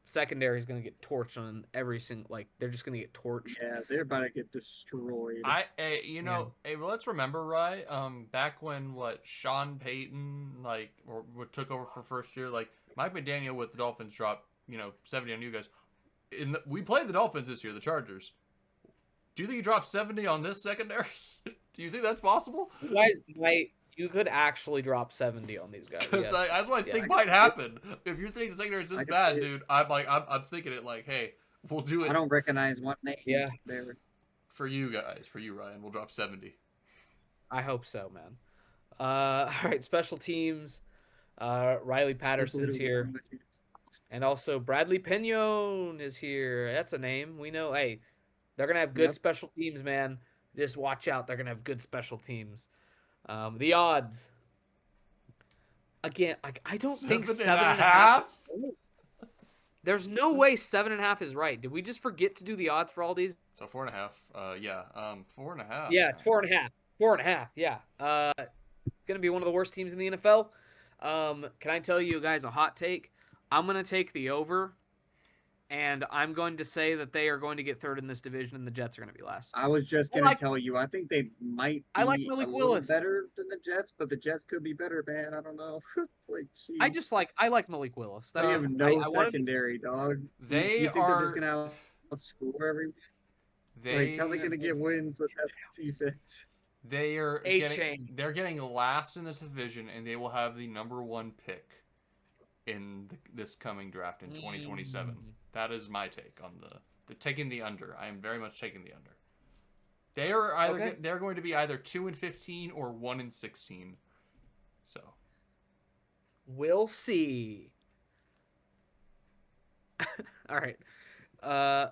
Speaker 2: secondary is going to get torched on every single. Like they're just going to get torched.
Speaker 3: Yeah, they're about to get destroyed.
Speaker 1: Let's remember, right? Back when Sean Payton took over for first year, like Mike McDaniel with the Dolphins dropped 70 on you guys. We played the Dolphins this year, the Chargers. Do you think he dropped 70 on this secondary? Do you think that's possible?
Speaker 2: You could actually drop 70 on these guys.
Speaker 1: Because that's what I think might happen. If you're thinking the secondary is this bad, dude, I'm thinking it like, hey, we'll do it.
Speaker 3: I don't recognize one name.
Speaker 2: Yeah.
Speaker 3: There.
Speaker 1: For you guys, for you, Ryan, we'll drop 70.
Speaker 2: I hope so, man. All right, special teams. Riley Patterson's here. And also Bradley Pinion is here. That's a name. We know, hey, they're going to have good special teams, man. Just watch out. They're going to have good special teams. The odds. Again, I don't think 7.5. There's no way 7.5 is right. Did we just forget to do the odds for all these?
Speaker 1: So 4.5. Yeah. 4.5.
Speaker 2: Yeah, it's 4.5. 4.5. Yeah. Gonna be one of the worst teams in the NFL. Can I tell you guys a hot take? I'm gonna take the over. And I'm going to say that they are going to get third in this division, and the Jets are going to be last.
Speaker 3: I was just going to tell you. I think they might be
Speaker 2: Malik Willis
Speaker 3: better than the Jets, but the Jets could be better, man. I don't know.
Speaker 2: I like Malik Willis.
Speaker 3: They have no secondary, dog. You think they're just going to outscore everyone? How are they going to get wins with that defense?
Speaker 1: They're getting last in this division, and they will have the number 1 pick in this coming draft in 2027. That is my take on the taking the under. I am very much taking the under. They are they're going to be either 2-15 or 1-16. So
Speaker 2: we'll see. All right.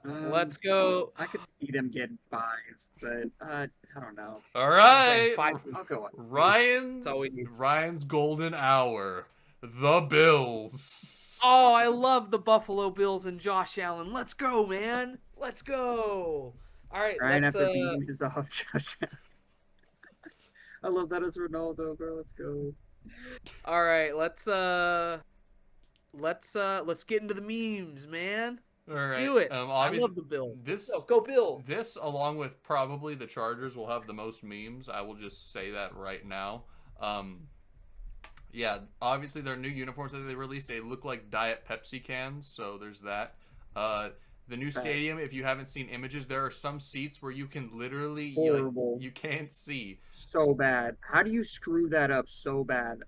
Speaker 2: Let's go.
Speaker 3: I could see them getting 5, but I don't know.
Speaker 1: All right.
Speaker 3: I'll go
Speaker 1: on. Ryan's golden hour. The Bills.
Speaker 2: Oh, I love the Buffalo Bills and Josh Allen. Let's go, man. Let's go. All right.
Speaker 3: Ryan after beating his off Josh Allen. I love that as Ronaldo, bro. Let's go.
Speaker 2: All right, let's get into the memes, man.
Speaker 1: All right.
Speaker 2: Do it. I love the Bills. Go Bills.
Speaker 1: This, along with probably the Chargers, will have the most memes. I will just say that right now. Yeah, obviously their new uniforms that they released, they look like Diet Pepsi cans, so there's that. The new stadium, if you haven't seen images, there are some seats where you can literally
Speaker 3: horrible.
Speaker 1: You can't see.
Speaker 3: So bad. How do you screw that up so bad?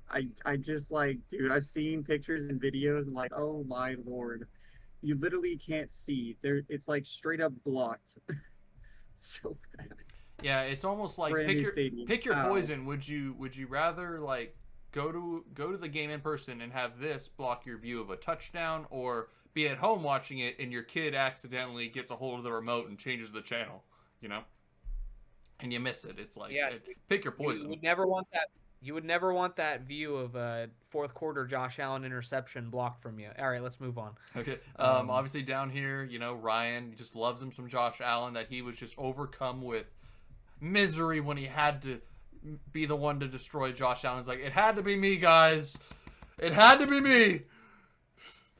Speaker 3: I just like, dude, I've seen pictures and videos and like, oh my lord. You literally can't see. It's like straight up blocked. So bad.
Speaker 1: Yeah, it's almost like
Speaker 3: Brand new stadium.
Speaker 1: pick your poison. Would you rather like go to the game in person and have this block your view of a touchdown, or be at home watching it and your kid accidentally gets a hold of the remote and changes the channel, you know? And you miss it. It's like, pick your poison.
Speaker 2: You would never want that. You would never want that view of a fourth quarter Josh Allen interception blocked from you. All right, let's move on.
Speaker 1: Okay. Obviously down here, you know, Ryan just loves him some Josh Allen, that he was just overcome with misery when he had to be the one to destroy Josh Allen. It's like, it had to be me, guys. It had to be me.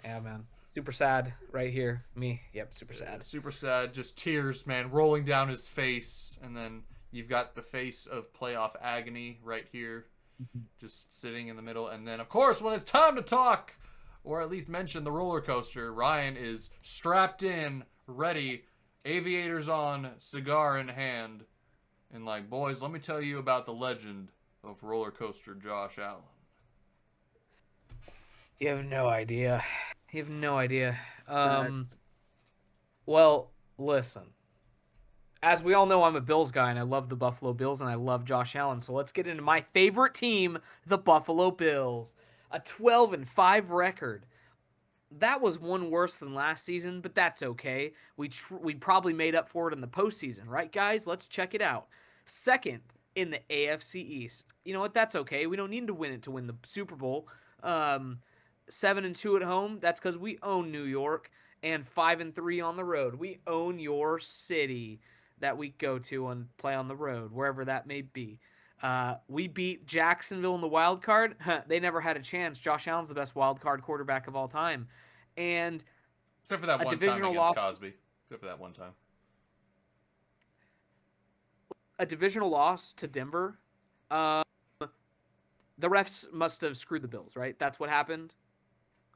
Speaker 2: Yeah, man. Super sad right here. Me. Yep, super sad.
Speaker 1: Super sad. Just tears, man, rolling down his face. And then you've got the face of playoff agony right here, just sitting in the middle. And then, of course, when it's time to talk, or at least mention the roller coaster, Ryan is strapped in, ready, aviators on, cigar in hand. And like, boys, let me tell you about the legend of roller coaster Josh Allen.
Speaker 2: You have no idea. You have no idea. Well, listen. As we all know, I'm a Bills guy, and I love the Buffalo Bills, and I love Josh Allen. So let's get into my favorite team, the Buffalo Bills. A 12-5 record. That was one worse than last season, but that's okay. We probably made up for it in the postseason, right, guys? Let's check it out. Second in the AFC East. You know what? That's okay. We don't need to win it to win the Super Bowl. 7-2 at home. That's because we own New York, and 5-3 on the road. We own your city that we go to and play on the road, wherever that may be. We beat Jacksonville in the wild card. They never had a chance. Josh Allen's the best wild card quarterback of all time. And
Speaker 1: except for that one time against Cosby. Except for that one time.
Speaker 2: A divisional loss to Denver. The refs must have screwed the Bills, right? That's what happened.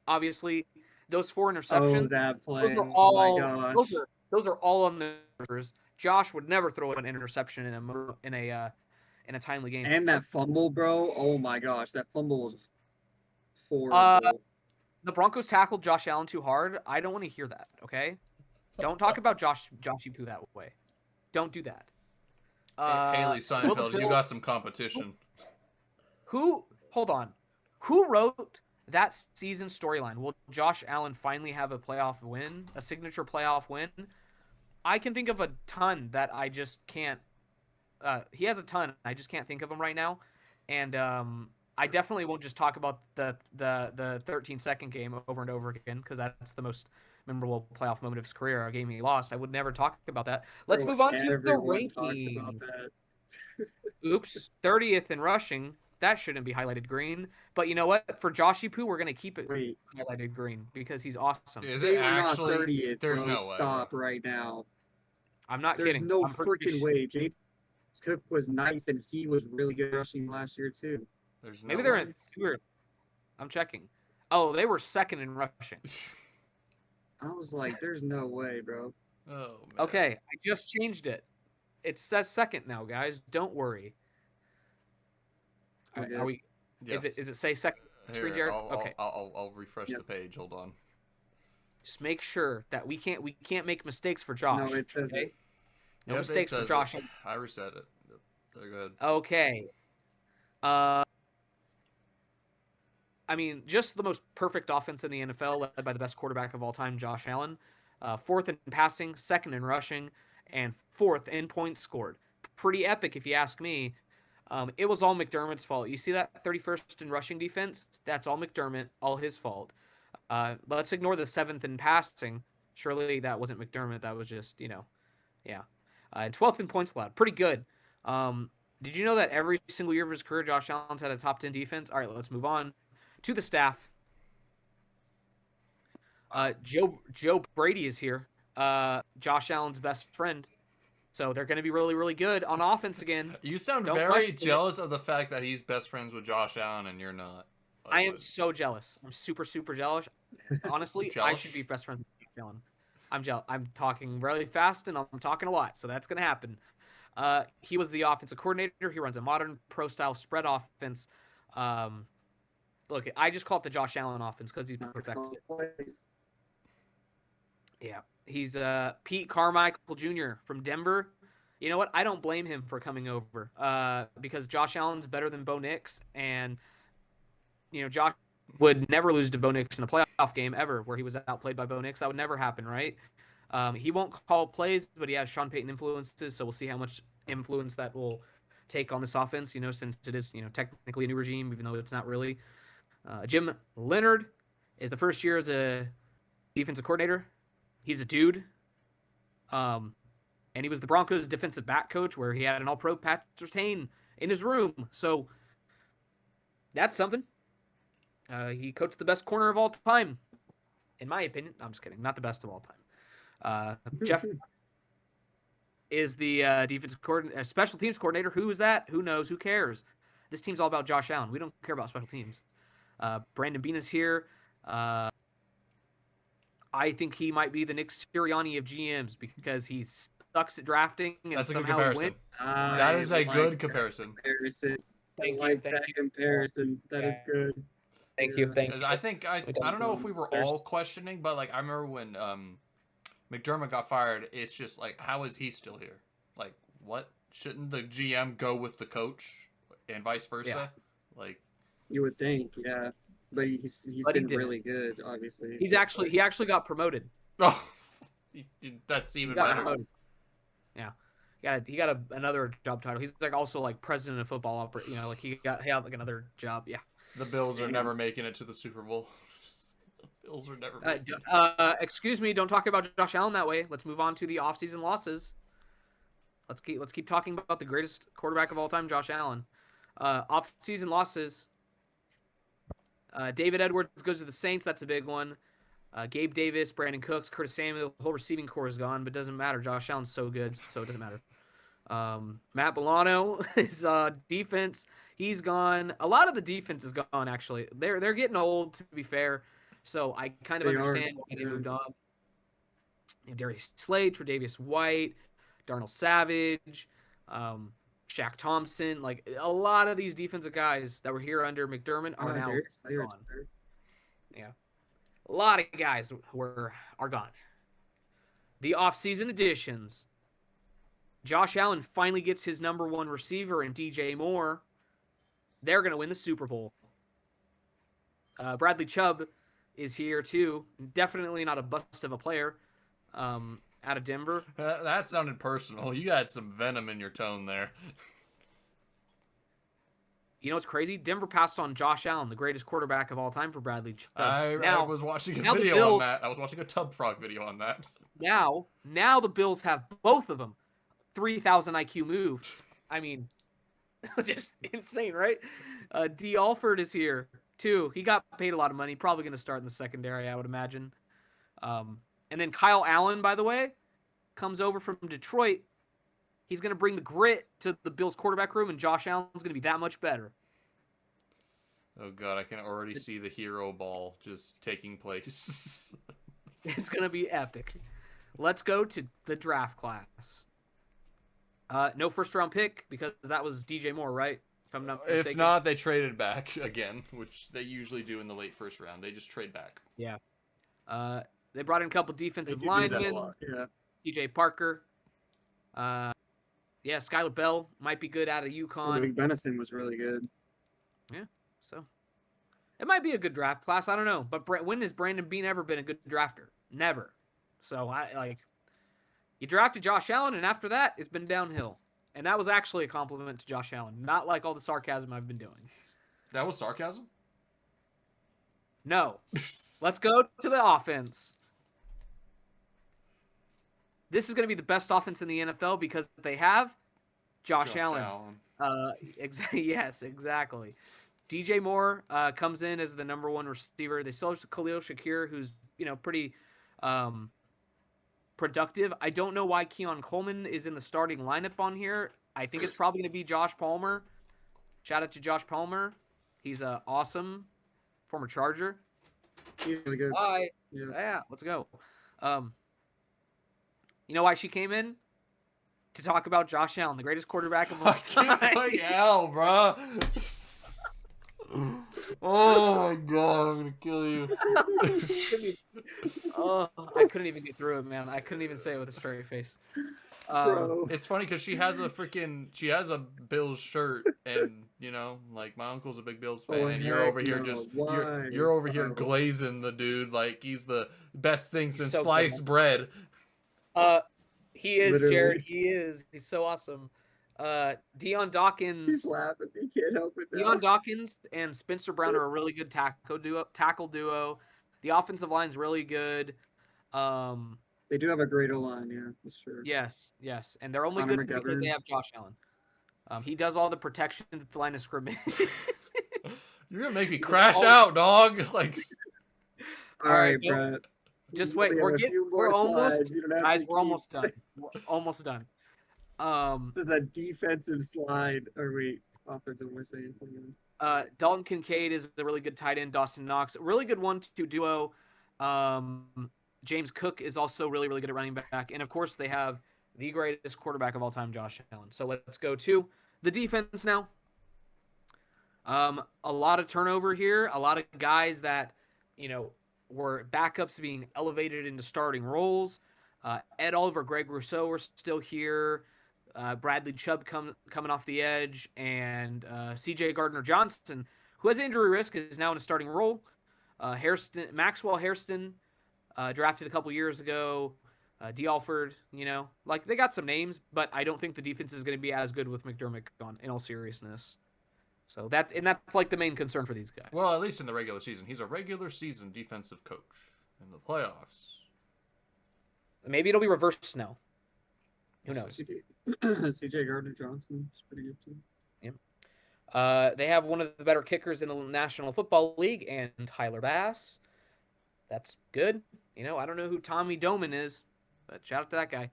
Speaker 2: Obviously, those 4 interceptions.
Speaker 3: Oh, that play.
Speaker 2: Those are all,
Speaker 3: oh my gosh.
Speaker 2: Those are all on the numbers. Josh would never throw an interception in a timely game.
Speaker 3: And that fumble, bro. Oh my gosh, that fumble was horrible.
Speaker 2: The Broncos tackled Josh Allen too hard. I don't want to hear that. Okay, don't talk about Joshy Poo that way. Don't do that.
Speaker 1: Haley Seinfeld, you got some competition.
Speaker 2: Hold on. Who wrote that season storyline? Will Josh Allen finally have a playoff win, a signature playoff win? I can think of a ton that I just can't. He has a ton. I just can't think of them right now. And I definitely won't just talk about the 13-second game over and over again, because that's the most memorable playoff moment of his career, a game he lost. I would never talk about that. Let's move on to the rankings. Oops, 30th in rushing. That shouldn't be highlighted green. But you know what? For Joshy Poo, we're going to keep it highlighted green because he's awesome.
Speaker 1: Is it actually?
Speaker 3: Not 30th,
Speaker 1: there's
Speaker 3: bro.
Speaker 1: no way.
Speaker 3: Stop right now.
Speaker 2: I'm not
Speaker 3: There's
Speaker 2: kidding.
Speaker 3: no freaking way. James Cook was nice, and he was really good rushing last year, too.
Speaker 1: There's no
Speaker 2: Maybe they're in weird. I'm checking. Oh, they were second in rushing.
Speaker 3: I was like, there's no way, bro.
Speaker 1: Oh, man.
Speaker 2: Okay, I just changed it. It says second now, guys. Don't worry. Are we?
Speaker 3: Yes.
Speaker 2: Is it say second? Screen, Jared? Okay.
Speaker 1: I'll refresh the page. Hold on.
Speaker 2: Just make sure that we can't make mistakes for Josh.
Speaker 3: No, it says it.
Speaker 2: No mistakes for Josh.
Speaker 1: I reset it. Go ahead.
Speaker 2: Okay. I mean, just the most perfect offense in the NFL, led by the best quarterback of all time, Josh Allen. 4th in passing, 2nd in rushing, and 4th in points scored. Pretty epic, if you ask me. It was all McDermott's fault. You see that 31st in rushing defense? That's all McDermott, all his fault. Let's ignore the 7th in passing. Surely that wasn't McDermott. That was just, yeah. 12th in points allowed. Pretty good. Did you know that every single year of his career, Josh Allen's had a top 10 defense? All right, let's move on to the staff. Joe Brady is here. Josh Allen's best friend. So they're going to be really, really good on offense again.
Speaker 1: You sound very jealous of the fact that he's best friends with Josh Allen and you're not.
Speaker 2: I am so jealous. I'm super, super jealous. Honestly, I should be best friends with Josh Allen. I'm talking really fast and I'm talking a lot, so that's gonna happen. He was the offensive coordinator. He runs a modern pro-style spread offense. Look, I just call it the Josh Allen offense because he's perfected it. Yeah, he's Pete Carmichael Jr. from Denver. You know what? I don't blame him for coming over because Josh Allen's better than Bo Nix, and Josh would never lose to Bo Nix in a playoff game ever, where he was outplayed by Bo Nix. That would never happen, right? He won't call plays, but he has Sean Payton influences, so we'll see how much influence that will take on this offense. Since it is technically a new regime, even though it's not really. Jim Leonard is the first year as a defensive coordinator. He's a dude. And he was the Broncos' defensive back coach, where he had an all-pro Pat Surtain in his room. So that's something. He coached the best corner of all time, in my opinion. I'm just kidding. Not the best of all time. Jeff is the defensive coordinator, special teams coordinator. Who is that? Who knows? Who cares? This team's all about Josh Allen. We don't care about special teams. Brandon Beane is here. I think he might be the Nick Sirianni of GMs because he sucks at drafting and
Speaker 1: That's
Speaker 2: somehow
Speaker 1: a good comparison. That is a good comparison.
Speaker 3: Thank you. That comparison. That is good.
Speaker 2: Thank you.
Speaker 1: I don't know if we were all questioning, but I remember when McDermott got fired. It's just how is he still here? What? Shouldn't the GM go with the coach and vice versa?
Speaker 2: Yeah.
Speaker 3: You would think, yeah. But he's been really good, obviously.
Speaker 2: He actually got promoted.
Speaker 1: Oh, that's even better.
Speaker 2: Promoted. Yeah, he got another job title. He's also president of football. He had another job. Yeah.
Speaker 1: The Bills are never making it to the Super Bowl. The Bills are never.
Speaker 2: Excuse me, don't talk about Josh Allen that way. Let's move on to the offseason losses. Let's keep talking about the greatest quarterback of all time, Josh Allen. Offseason losses. David Edwards goes to the Saints. That's a big one. Gabe Davis, Brandon Cooks, Curtis Samuel, the whole receiving core is gone, but it doesn't matter. Josh Allen's so good, so it doesn't matter. Matt Milano, his defense, he's gone. A lot of the defense is gone, actually. They're getting old, to be fair, so I kind of understand why they moved on. Darius Slade, Tre'Davious White, Darnell Savage, Shaq Thompson, a lot of these defensive guys that were here under McDermott are now gone. Yeah. A lot of guys are gone. The offseason additions. Josh Allen finally gets his number one receiver in DJ Moore. They're going to win the Super Bowl. Bradley Chubb is here too. Definitely not a bust of a player out of Denver.
Speaker 1: That sounded personal. You had some venom in your tone there.
Speaker 2: You know what's crazy? Denver passed on Josh Allen, the greatest quarterback of all time, for Bradley Chubb.
Speaker 1: I was watching a video on that. I was watching a Tub Frog video on that.
Speaker 2: Now the Bills have both of them 3,000 IQ moved. I mean, just insane, right? D. Alford is here, too. He got paid a lot of money. Probably going to start in the secondary, I would imagine. And then Kyle Allen, by the way, comes over from Detroit. He's going to bring the grit to the Bills quarterback room, and Josh Allen's going to be that much better.
Speaker 1: Oh, God, I can already see the hero ball just taking place.
Speaker 2: It's going to be epic. Let's go to the draft class. No first-round pick, because that was DJ Moore, right? If I'm not mistaken.
Speaker 1: If not, they traded back again, which they usually do in the late first round. They just trade back.
Speaker 2: Yeah. They brought in a couple defensive linemen.
Speaker 3: Yeah.
Speaker 2: TJ Parker. Yeah, Skylar Bell might be good out of UConn.
Speaker 3: Benison was really good.
Speaker 2: Yeah, so it might be a good draft class. I don't know, but when has Brandon Beane ever been a good drafter? Never. So you drafted Josh Allen, and after that, it's been downhill. And that was actually a compliment to Josh Allen, not like all the sarcasm I've been doing.
Speaker 1: That was sarcasm?
Speaker 2: No. Let's go to the offense. This is going to be the best offense in the NFL because they have Josh Allen. Yes, exactly. DJ Moore comes in as the number one receiver. They still have Khalil Shakir, who's pretty productive. I don't know why Keon Coleman is in the starting lineup on here. I think it's probably going to be Josh Palmer. Shout out to Josh Palmer. He's awesome. Former Charger.
Speaker 3: Really good.
Speaker 2: Bye. Yeah, let's go. You know why she came in? To talk about Josh Allen, the greatest quarterback of all time.
Speaker 1: Fucking hell, bro. Oh my god, I'm gonna kill you.
Speaker 2: I couldn't even get through it, man. I couldn't even say it with a straight face.
Speaker 3: Bro.
Speaker 1: It's funny because she has a Bills shirt, and like my uncle's a big Bills fan, and you're over here you're over here glazing the dude like he's the best thing since sliced bread.
Speaker 2: He is,
Speaker 3: Literally.
Speaker 2: Jared. He is. He's so awesome. Dion Dawkins.
Speaker 3: He's laughing. He can't help it now.
Speaker 2: Dion Dawkins and Spencer Brown are a really good tackle duo. The offensive line's really good.
Speaker 3: They do have a great O-line, yeah, that's true.
Speaker 2: Yes, and they're only
Speaker 3: Connor
Speaker 2: good because they have Josh Allen. He does all the protection at the line of scrimmage.
Speaker 1: You're gonna make me crash out, dog. Like,
Speaker 3: all right, Brett.
Speaker 2: Just wait. We're almost done. We're almost done.
Speaker 3: This is a defensive slide. Or wait, offensive. Am I saying something?
Speaker 2: Dalton Kincaid is a really good tight end. Dawson Knox, a really good 1-2 duo. James Cook is also really, really good at running back. And, of course, they have the greatest quarterback of all time, Josh Allen. So let's go to the defense now. A lot of turnover here. A lot of guys that, were backups being elevated into starting roles. Ed Oliver, Greg Rousseau are still here. Bradley Chubb coming off the edge. And C.J. Gardner-Johnson, who has injury risk, is now in a starting role. Maxwell Hairston, drafted a couple years ago. D. Alford, they got some names, but I don't think the defense is going to be as good with McDermott gone, in all seriousness. So that's like the main concern for these guys.
Speaker 1: Well, at least in the regular season. He's a regular season defensive coach. In the playoffs,
Speaker 2: maybe it'll be reversed now. Who knows?
Speaker 3: C.J. Gardner-Johnson is pretty good too.
Speaker 2: Yeah. They have one of the better kickers in the National Football League, and Tyler Bass. That's good. I don't know who Tommy Doman is, but shout out to that guy.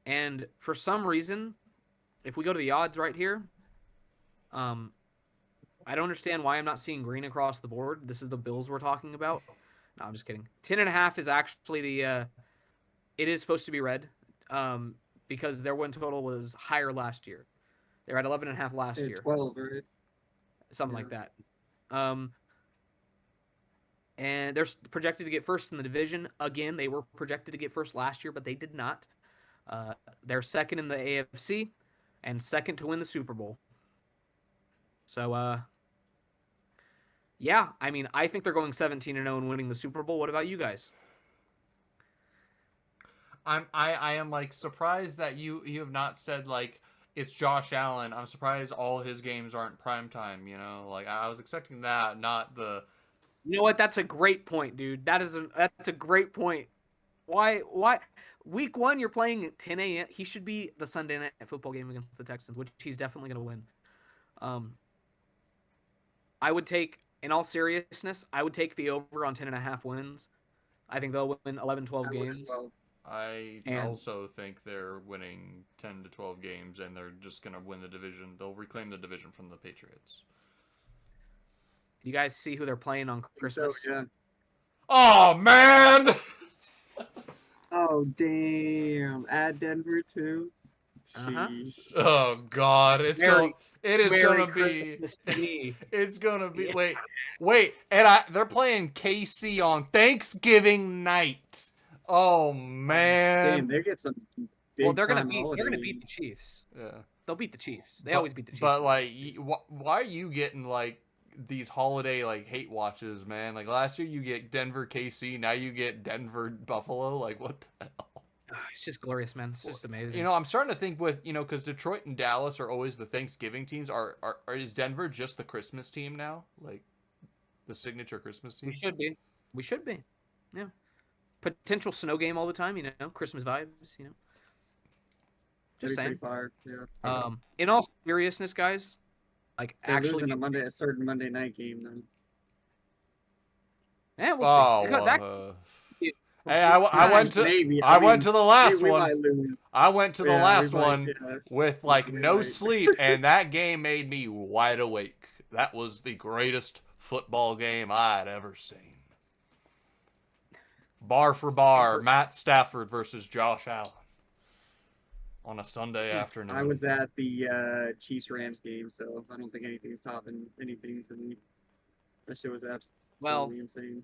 Speaker 2: And for some reason, if we go to the odds right here, I don't understand why I'm not seeing green across the board. This is the Bills we're talking about. No, I'm just kidding. 10.5 is actually it is supposed to be red, because their win total was higher last year. They were at 11.5 last year.
Speaker 3: 12, right?
Speaker 2: Something like that. And they're projected to get first in the division. Again, they were projected to get first last year, but they did not. They're second in the AFC and second to win the Super Bowl. So, yeah, I think they're going 17-0 and winning the Super Bowl. What about you guys?
Speaker 1: I am like surprised that you have not said like it's Josh Allen. I'm surprised all his games aren't primetime, Like I was expecting that, not the.
Speaker 2: You know what? That's a great point, dude. That's a great point. Why week 1 you're playing at 10 a.m. He should be the Sunday night football game against the Texans, which he's definitely going to win. I would take, in all seriousness, the over on 10.5 wins. I think they'll win 11, 12 games.
Speaker 1: I also think they're winning 10 to 12 games, and they're just going to win the division. They'll reclaim the division from the Patriots.
Speaker 2: You guys see who they're playing on Christmas?
Speaker 3: So, yeah.
Speaker 1: Oh, man!
Speaker 3: Oh, damn. At Denver, too?
Speaker 2: Uh-huh.
Speaker 1: Oh, God. It is going to
Speaker 2: be...
Speaker 1: It's going to be...
Speaker 2: Yeah.
Speaker 1: Wait. And they're playing KC on Thanksgiving night. Oh, man.
Speaker 3: Damn, they get some big
Speaker 2: they're gonna beat the Chiefs.
Speaker 1: Yeah.
Speaker 2: They'll beat the Chiefs. They always beat the Chiefs.
Speaker 1: But, like, why are you getting, like, these holiday, like, hate watches, man? Like, last year you get Denver KC, now you get Denver Buffalo. Like, what the hell?
Speaker 2: It's just glorious, man. It's just amazing.
Speaker 1: I'm starting to think with, because Detroit and Dallas are always the Thanksgiving teams. Is Denver just the Christmas team now? Like, the signature Christmas team?
Speaker 2: We should be. Yeah. Potential snow game all the time, Christmas vibes, Just saying.
Speaker 3: Fire. Yeah.
Speaker 2: In all seriousness, guys, like
Speaker 3: they're
Speaker 2: actually
Speaker 3: losing a certain Monday night game then.
Speaker 2: Yeah, we'll see.
Speaker 1: Hey, I went to the last one. I went to the last one with like no sleep, and that game made me wide awake. That was the greatest football game I'd ever seen. bar for bar, Matt Stafford versus Josh Allen on a Sunday afternoon.
Speaker 3: I was at the Chiefs-Rams game, so I don't think anything's topping anything for me. That shit was absolutely insane.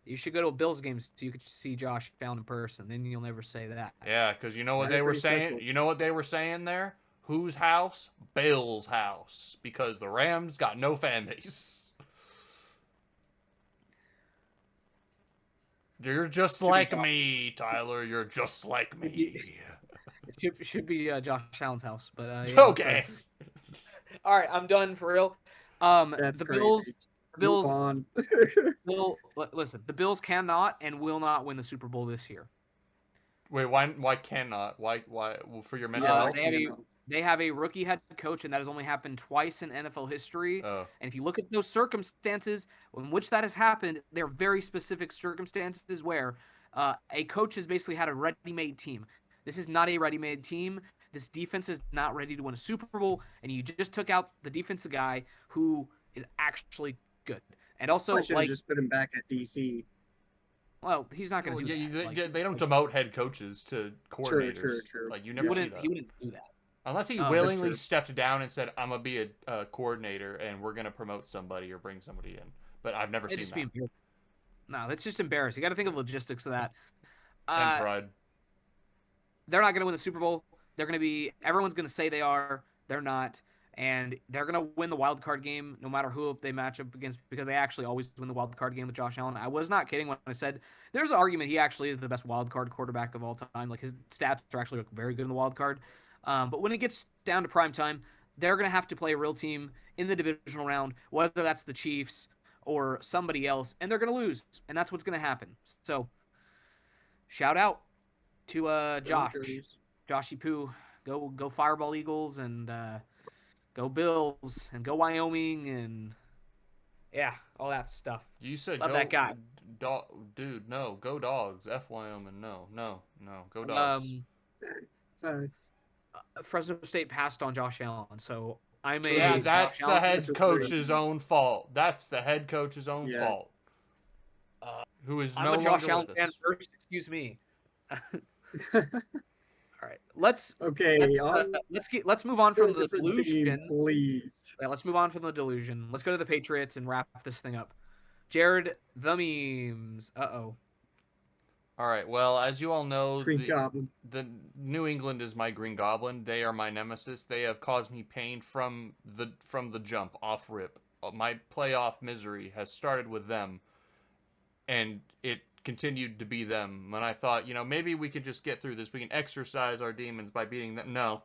Speaker 2: You should go to a Bills game so you could see Josh Allen in person. Then you'll never say that.
Speaker 1: Yeah, because you know what they were saying?
Speaker 3: Special.
Speaker 1: You know what they were saying there? Whose house? Bill's house. Because the Rams got no fan base. You're just like me, Tyler. You're just like me.
Speaker 2: It should be Josh Allen's house, but yeah,
Speaker 1: okay.
Speaker 2: All right, I'm done for real.
Speaker 3: That's
Speaker 2: the
Speaker 3: crazy.
Speaker 2: Bills.
Speaker 3: Move on.
Speaker 2: Listen, the Bills cannot and will not win the Super Bowl this year.
Speaker 1: Wait, why cannot? Why for your mental health?
Speaker 2: They have a rookie head coach, and that has only happened twice in NFL history.
Speaker 1: Oh.
Speaker 2: And if you look at those circumstances in which that has happened, they're very specific circumstances where a coach has basically had a ready-made team. This is not a ready-made team. This defense is not ready to win a Super Bowl, and you just took out the defensive guy who is actually good. And also,
Speaker 3: I should have just put him back at DC.
Speaker 2: Well, he's not going to do that.
Speaker 1: They don't demote head coaches to coordinators.
Speaker 3: True.
Speaker 1: Like you never see that.
Speaker 2: He wouldn't do that.
Speaker 1: Unless he willingly stepped down and said, "I'm gonna be a coordinator, and we're gonna promote somebody or bring somebody in." But I've never seen that.
Speaker 2: No, that's just embarrassing. You got to think of logistics of that.
Speaker 1: And pride.
Speaker 2: They're not gonna win the Super Bowl. They're gonna be. Everyone's gonna say they are. They're not, and they're gonna win the wild card game no matter who they match up against because they actually always win the wild card game with Josh Allen. I was not kidding when I said there's an argument he actually is the best wild card quarterback of all time. Like his stats are actually look very good in the wild card. But when it gets down to prime time, they're going to have to play a real team in the divisional round, whether that's the Chiefs or somebody else, and they're going to lose, and that's what's going to happen. So, shout out to Joshy Poo. Go Fireball Eagles, and go Bills, and go Wyoming, and yeah, all that stuff.
Speaker 1: You said
Speaker 2: love that guy.
Speaker 1: Dude, no, go Dogs. F Wyoming, no, go Dogs.
Speaker 3: Thanks.
Speaker 2: Fresno State passed on Josh Allen, so I'm a.
Speaker 1: Yeah, that's the head coach's own fault. That's the head coach's own fault. Who is no longer with us. I'm a Josh Allen fan
Speaker 2: first. Excuse me. All right, let's move on from the delusion,
Speaker 3: team, please.
Speaker 2: Yeah, let's move on from the delusion. Let's go to the Patriots and wrap this thing up. Jared, the memes.
Speaker 1: All right. Well, as you all know,
Speaker 3: the
Speaker 1: New England is my Green Goblin. They are my nemesis. They have caused me pain from the jump, off rip. My playoff misery has started with them, and it continued to be them. When I thought, maybe we could just get through this. We can exercise our demons by beating them. No.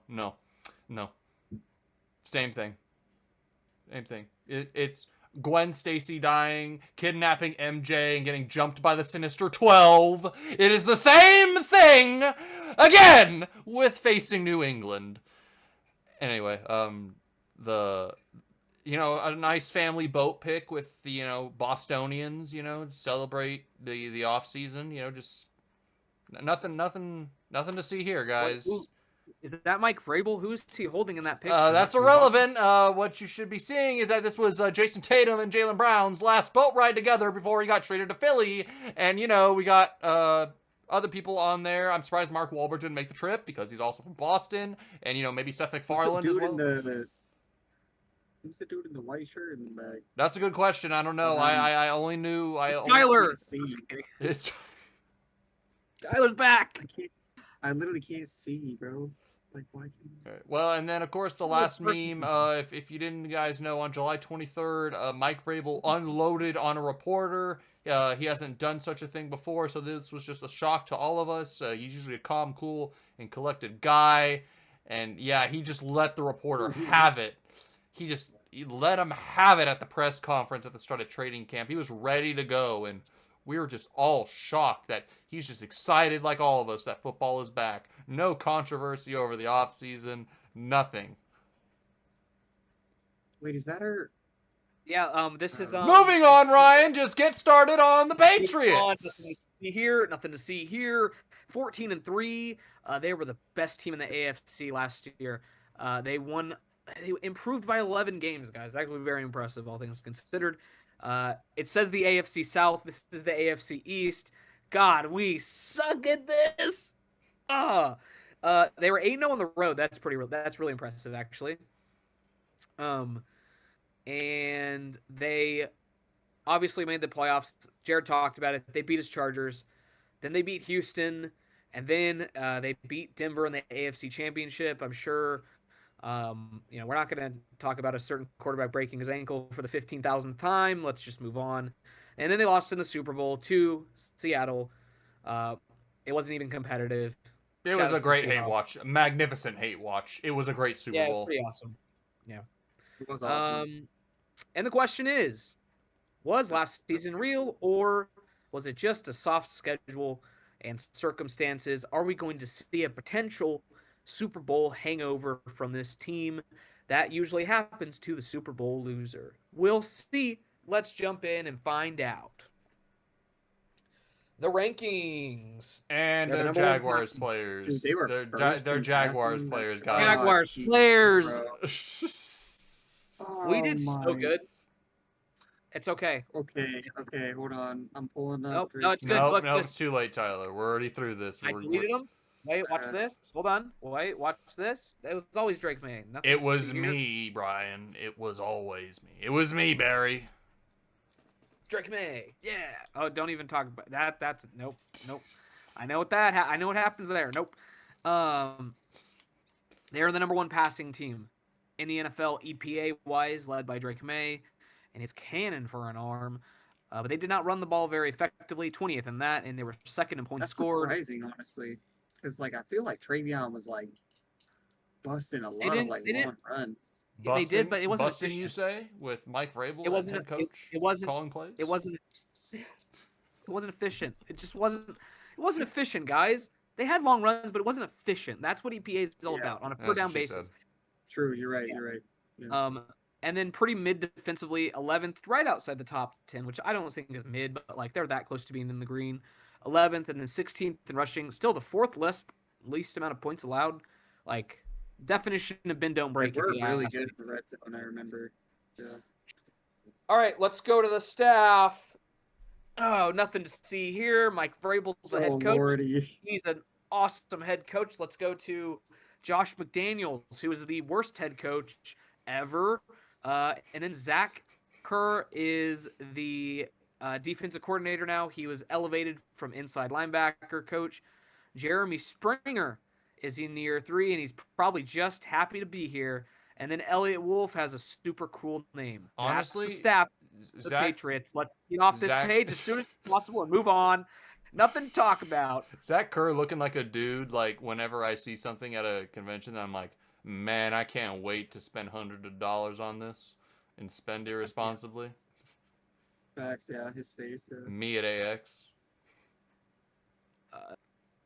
Speaker 1: Same thing. It's Gwen Stacy dying, kidnapping MJ, and getting jumped by the Sinister 12. It is the same thing again with facing New England. Anyway, a nice family boat pick with the Bostonians. Celebrate the off season. Just nothing to see here, guys.
Speaker 2: Is that Mike Vrabel? Who's he holding in that picture?
Speaker 1: That's irrelevant. What you should be seeing is that this was Jason Tatum and Jaylen Brown's last boat ride together before he got traded to Philly. And, we got other people on there. I'm surprised Mark Wahlberg didn't make the trip because he's also from Boston. And, maybe Seth MacFarlane as well.
Speaker 3: Who's the dude in the white shirt in the back?
Speaker 1: That's a good question. I don't know. I only knew...
Speaker 2: Tyler!
Speaker 1: It's...
Speaker 2: Tyler's back!
Speaker 3: I literally can't see, bro. Like, why can't you?
Speaker 1: Right. Well, and then, of course, the last meme, if you didn't guys know, on July 23rd, Mike Vrabel unloaded on a reporter. He hasn't done such a thing before, so this was just a shock to all of us. He's usually a calm, cool, and collected guy. And, yeah, he just let the reporter have it. He let him have it at the press conference at the start of training camp. He was ready to go, and we were just all shocked that he's just excited like all of us that football is back. No controversy over the offseason. Nothing.
Speaker 3: Wait, is that our...
Speaker 2: Yeah, this is...
Speaker 1: Moving on, Ryan. Just get started on the Patriots.
Speaker 2: Nothing to see here. 14-3. They were the best team in the AFC last year. They improved by 11 games, guys. Actually very impressive, all things considered. It says the AFC South. This is the AFC East. God, we suck at this. They were 8-0 on the road. That's really impressive, actually. And they obviously made the playoffs. Jared talked about it. They beat his Chargers. Then they beat Houston. And then they beat Denver in the AFC Championship. I'm sure, we're not going to talk about a certain quarterback breaking his ankle for the 15,000th time. Let's just move on. And then they lost in the Super Bowl to Seattle. It wasn't even competitive.
Speaker 1: It was a great hate watch. Magnificent hate watch. It was a great Super Bowl.
Speaker 2: Yeah, it was pretty awesome. Yeah.
Speaker 3: It was awesome.
Speaker 2: And the question is, was last season real, or was it just a soft schedule and circumstances? Are we going to see a potential Super Bowl hangover from this team? That usually happens to the Super Bowl loser. We'll see. Let's jump in and find out. The rankings.
Speaker 1: And their Jaguars players.
Speaker 3: Dude, they were
Speaker 1: their Jaguars players got
Speaker 2: Jaguars players.
Speaker 3: Oh,
Speaker 2: we did so good. It's okay.
Speaker 3: Okay, hold on. I'm pulling up.
Speaker 2: Nope, no, it's good.
Speaker 1: Nope,
Speaker 2: Look,
Speaker 1: it's too late, Tyler. We're already through this.
Speaker 2: I deleted them. Wait, watch this. Hold on. Wait, watch this. It was always Drake Maye.
Speaker 1: It was me, Brian. It was always me. It was me, Barry.
Speaker 2: Drake Maye. Yeah. Oh, don't even talk about that. That's nope. I know what I know what happens there. Nope. They're the number one passing team in the NFL EPA wise, led by Drake Maye and his cannon for an arm. But they did not run the ball very effectively, 20th in that, and they were second in points scored.
Speaker 3: That's surprising, honestly, because I feel like Travion was busting a lot of long runs.
Speaker 2: They did, but it wasn't
Speaker 1: busting, efficient. You say, with Mike Vrabel,
Speaker 2: it wasn't
Speaker 1: head coach,
Speaker 2: it wasn't
Speaker 1: calling plays?
Speaker 2: It wasn't efficient. It just wasn't. It wasn't efficient, guys. They had long runs, but it wasn't efficient. That's what EPA is all about on a per down basis.
Speaker 3: True, you're right. You're right.
Speaker 2: Yeah. And then pretty mid defensively, 11th, right outside the top 10, which I don't think is mid, but they're that close to being in the green. 11th, and then 16th in rushing, still the fourth least amount of points allowed. Definition of bend don't break.
Speaker 3: We're really good for red zone, I remember. Yeah.
Speaker 2: All right, let's go to the staff. Oh, nothing to see here. Mike Vrabel's the head coach.
Speaker 3: Lordy.
Speaker 2: He's an awesome head coach. Let's go to Josh McDaniels, who is the worst head coach ever. And then Zach Kerr is the defensive coordinator now. He was elevated from inside linebacker coach. Jeremy Springer is in year 3, and he's probably just happy to be here. And then Elliott Wolf has a super cool name.
Speaker 1: Honestly,
Speaker 2: that's the staff, the Patriots. Let's get off this page as soon as possible and move on. Nothing to talk about.
Speaker 1: Zach Kerr looking like a dude, whenever I see something at a convention, I'm like, man, I can't wait to spend hundreds of dollars on this and spend irresponsibly.
Speaker 3: Facts, yeah, his face. Yeah.
Speaker 1: Me at AX.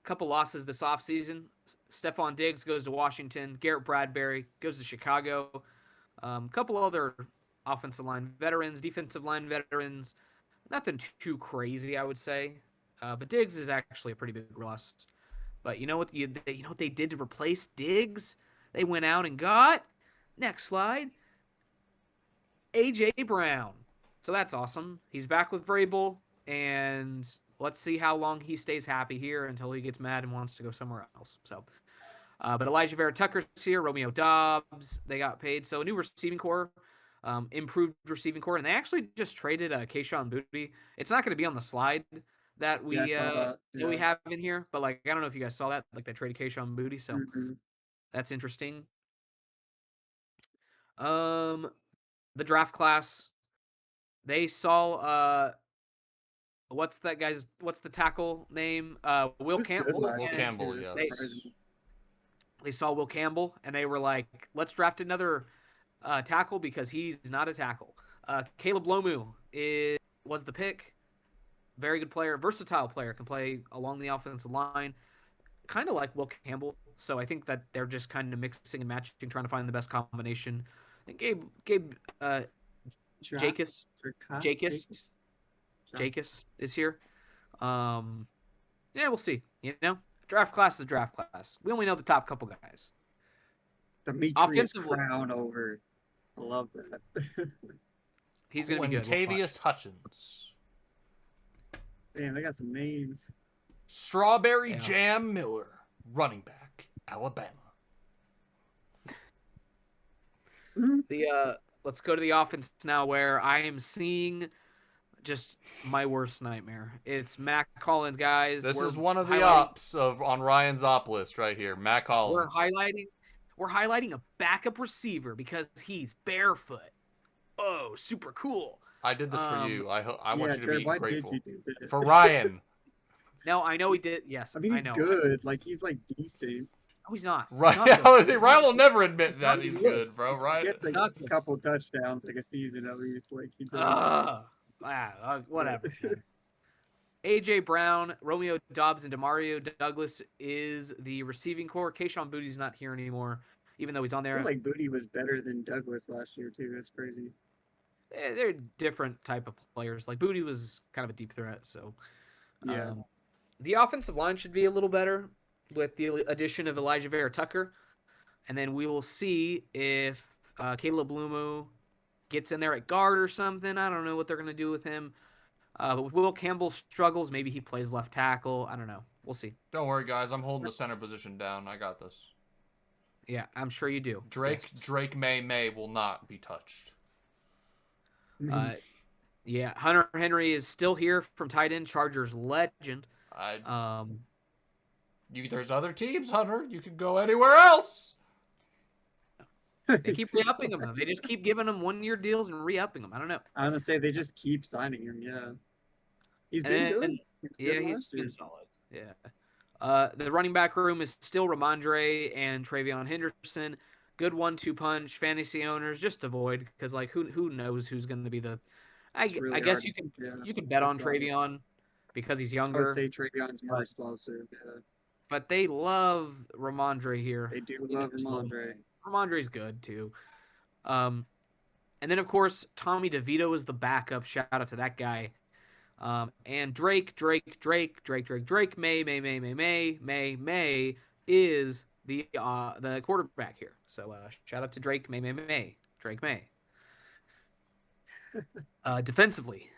Speaker 2: Couple losses this offseason. Stephon Diggs goes to Washington. Garrett Bradbury goes to Chicago. Couple other offensive line veterans, defensive line veterans. Nothing too crazy, I would say. But Diggs is actually a pretty big loss. But you know what they did to replace Diggs? They went out and got, next slide, A.J. Brown. So that's awesome. He's back with Vrabel, and let's see how long he stays happy here until he gets mad and wants to go somewhere else. So, but Elijah Vera Tucker's here, Romeo Doubs, they got paid. So a new receiving core, improved receiving core, and they actually just traded Kayshon Boutte. It's not going to be on the slide that we that we have in here, but I don't know if you guys saw that. They traded Kayshon Boutte, so that's interesting. The draft class, they saw what's the tackle name? Will Campbell.
Speaker 1: Will Campbell, yes.
Speaker 2: They saw Will Campbell, and they were like, let's draft another tackle because he's not a tackle. Caleb Lomu was the pick. Very good player, versatile player, can play along the offensive line, kind of like Will Campbell. So I think that they're just kind of mixing and matching, trying to find the best combination. And Gabe Jacobs is here. Yeah, we'll see. Draft class is draft class. We only know the top couple guys.
Speaker 3: Demetrius Crown over. I love that.
Speaker 2: He's going to be good.
Speaker 1: Quintavious Hutchins.
Speaker 3: Damn, they got some names.
Speaker 1: Strawberry Jam Miller, running back, Alabama.
Speaker 2: Let's go to the offense now, where I am seeing just my worst nightmare. It's Mac Collins, guys.
Speaker 1: This is one of the ops on Ryan's op list right here. Mac Collins.
Speaker 2: We're highlighting a backup receiver because he's barefoot. Oh, super cool.
Speaker 1: I did this for you. I want you to be grateful.
Speaker 3: Did you do this?
Speaker 1: For Ryan.
Speaker 2: No, I know he did. Yes,
Speaker 3: I mean, he's good. Like, he's like decent.
Speaker 2: No, he's not.
Speaker 1: Right. I was saying, Ryan will never admit that he's good, bro. Right?
Speaker 3: He gets a couple touchdowns like a season at least. Like he does.
Speaker 2: Whatever. AJ Brown, Romeo Dobbs, and Demario Douglas is the receiving core. Kayshon Bouttie's not here anymore, even though he's on there.
Speaker 3: I feel like Boutte was better than Douglas last year too. That's crazy.
Speaker 2: They're different type of players. Like Boutte was kind of a deep threat, so
Speaker 3: yeah.
Speaker 2: The offensive line should be a little better with the addition of Elijah Vera Tucker, and then we will see if Caleb Lumu gets in there at guard or something. I don't know what they're going to do with him. But with Will Campbell struggles, maybe he plays left tackle. I don't know. We'll see.
Speaker 1: Don't worry, guys. I'm holding the center position down. I got this.
Speaker 2: Yeah, I'm sure you do.
Speaker 1: Drake Maye will not be touched.
Speaker 2: Yeah, Hunter Henry is still here from tight end, Chargers legend.
Speaker 1: There's other teams, Hunter. You can go anywhere else.
Speaker 2: They keep re-upping him. They just keep giving him 1-year deals and re-upping him. I don't know.
Speaker 3: I'm gonna say they just keep signing him. Yeah, he's been good.
Speaker 2: He's been solid. Yeah. The running back room is still Ramondre and Travion Henderson. Good 1-2 punch. Fantasy owners just avoid because like who knows who's going to be the. I guess you can bet on Travion because he's younger.
Speaker 3: I would say Travion's more explosive. Yeah.
Speaker 2: But they love Ramondre here.
Speaker 3: They do love Ramondre.
Speaker 2: Ramondre's good too. And then of course Tommy DeVito is the backup. Shout out to that guy. And Drake Maye is the quarterback here. So shout out to Drake Maye. Defensively,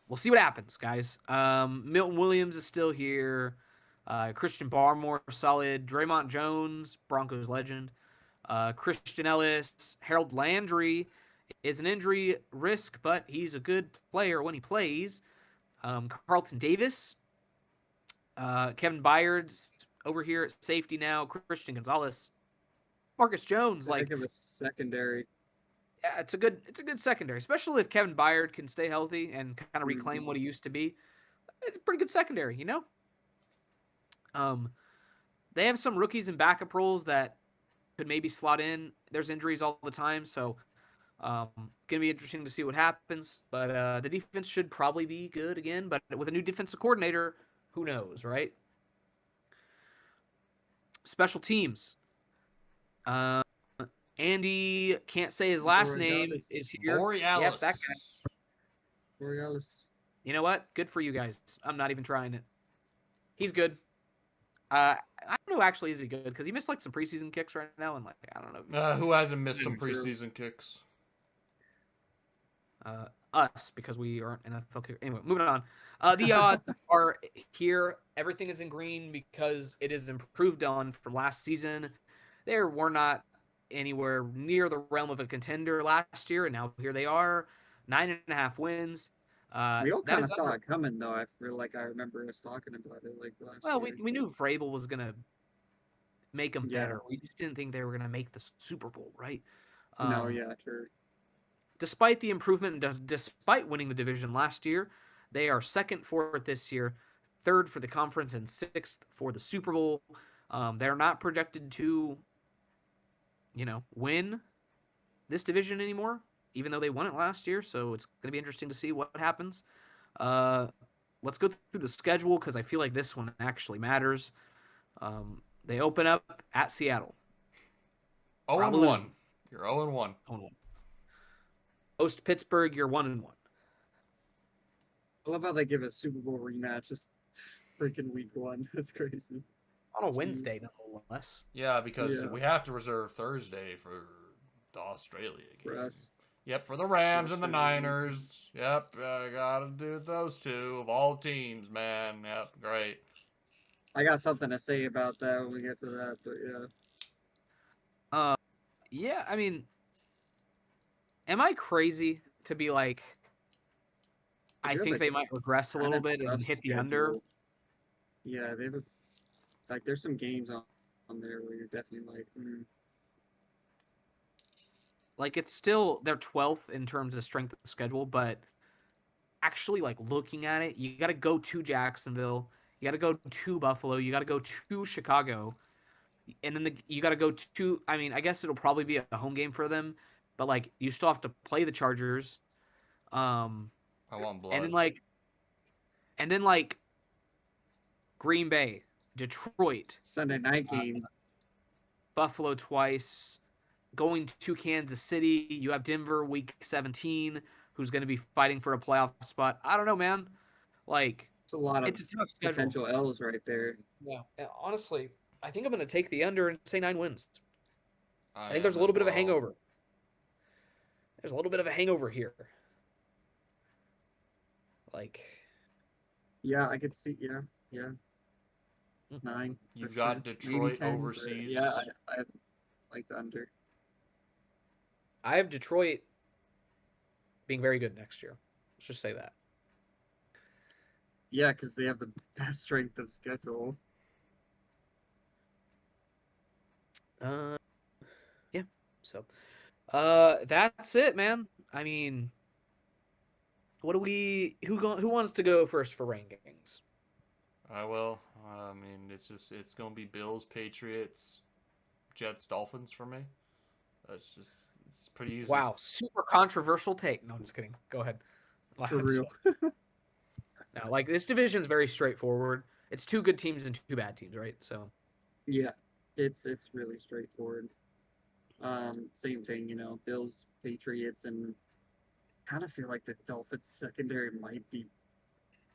Speaker 2: we'll see what happens, guys. Milton Williams is still here. Christian Barmore, solid. Draymond Jones, Broncos legend. Christian Ellis. Harold Landry is an injury risk, but he's a good player when he plays. Carlton Davis. Kevin Byard's over here at safety now. Christian Gonzalez. Marcus Jones.
Speaker 3: I think it was secondary.
Speaker 2: Yeah, it's a good secondary, especially if Kevin Byard can stay healthy and kind of reclaim what he used to be. It's a pretty good secondary, you know? They have some rookies and backup roles that could maybe slot in. There's injuries all the time, so gonna be interesting to see what happens. But the defense should probably be good again. But with a new defensive coordinator, who knows, right? Special teams. Andy can't say his last name is here.
Speaker 1: Borealis.
Speaker 2: Yep, that guy.
Speaker 3: Borealis.
Speaker 2: You know what? Good for you guys. I'm not even trying it. He's good. I don't know. Actually, is he good? Because he missed like some preseason kicks right now, and like I don't know.
Speaker 1: Who hasn't missed some preseason kicks?
Speaker 2: Us, because we aren't NFL kickers. Anyway, moving on. The odds are here. Everything is in green because it is improved on from last season. There were not anywhere near the realm of a contender last year, and now here they are, 9.5 wins.
Speaker 3: We all kind of saw it coming, though. I feel like I remember us talking about it like last year.
Speaker 2: Well, we knew Vrabel was going to make them better. We just didn't think they were going to make the Super Bowl, right?
Speaker 3: No, yeah, true.
Speaker 2: Despite the improvement and despite winning the division last year, they are second for it this year, third for the conference, and sixth for the Super Bowl. They're not projected to, win this division anymore, even though they won it last year. So it's going to be interesting to see what happens. Let's go through the schedule because I feel like this one actually matters. They open up at Seattle.
Speaker 1: 0-1. You're 0-1.
Speaker 2: 0-1. Host Pittsburgh, you're 1-1.
Speaker 3: I love how they give a Super Bowl rematch just freaking week 1. That's crazy.
Speaker 2: On a Wednesday, nonetheless.
Speaker 1: Yeah, because we have to reserve Thursday for the Australia game.
Speaker 3: For us.
Speaker 1: Yep, for the Rams and the Niners. Yep, gotta do those two of all teams, man. Yep, great.
Speaker 3: I got something to say about that when we get to that, but yeah.
Speaker 2: Yeah, I mean, am I crazy to be like, I think they might regress a little bit and hit the under?
Speaker 3: Yeah, they have like there's some games on there where you're definitely like,
Speaker 2: Like it's still they're 12th in terms of strength of schedule, but actually like looking at it, you got to go to Jacksonville, you got to go to Buffalo, you got to go to Chicago, and then you got to go to. I mean, I guess it'll probably be a home game for them, but like you still have to play the Chargers.
Speaker 1: I want blood.
Speaker 2: And then like Green Bay, Detroit,
Speaker 3: Sunday night game,
Speaker 2: Buffalo twice, going to Kansas City. You have Denver week 17, who's going to be fighting for a playoff spot. I don't know, man. Like
Speaker 3: it's a lot of
Speaker 2: tough
Speaker 3: potential L's right there.
Speaker 2: Yeah, honestly, I think I'm going to take the under and say 9 wins. I think there's a
Speaker 1: little
Speaker 2: bit of a hangover. There's a little bit of a hangover here. Like,
Speaker 3: yeah, I could see. Yeah. 9.
Speaker 1: You've got
Speaker 3: sure.
Speaker 1: Detroit
Speaker 3: 10,
Speaker 1: overseas.
Speaker 3: Yeah, I like the under.
Speaker 2: I have Detroit being very good next year. Let's just say that.
Speaker 3: Yeah, because they have the best strength of schedule.
Speaker 2: Yeah. So, that's it, man. I mean, what do we? Who wants to go first for rankings?
Speaker 1: I will. I mean, it's gonna be Bills, Patriots, Jets, Dolphins for me. It's pretty easy.
Speaker 2: Wow, super controversial take. No, I'm just kidding. Go ahead.
Speaker 3: For real.
Speaker 2: Now, like this division is very straightforward. It's 2 good teams and 2 bad teams, right? So.
Speaker 3: Yeah, it's really straightforward. Same thing, Bills, Patriots, and kind of feel like the Dolphins secondary might be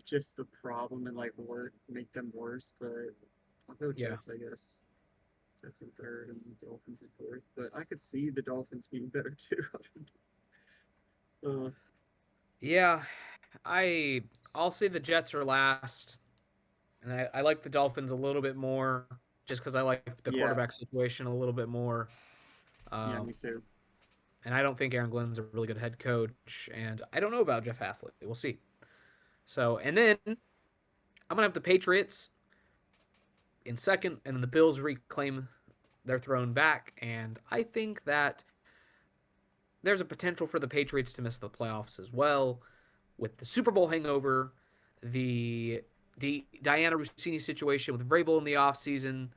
Speaker 3: just the problem and like make them worse, but I'll go Jets, I guess. Jets in 3rd and Dolphins in 4th, but I could see the Dolphins being better too.
Speaker 2: Yeah, I'll say the Jets are last, and I like the Dolphins a little bit more just because I like the quarterback situation a little bit more.
Speaker 3: Yeah, me too.
Speaker 2: And I don't think Aaron Glenn's a really good head coach, and I don't know about Jeff Hafley. We'll see. So, and then I'm gonna have the Patriots in 2nd, and then the Bills reclaim their throne back, and I think that there's a potential for the Patriots to miss the playoffs as well with the Super Bowl hangover, the Diana Rossini situation with Vrabel in the offseason.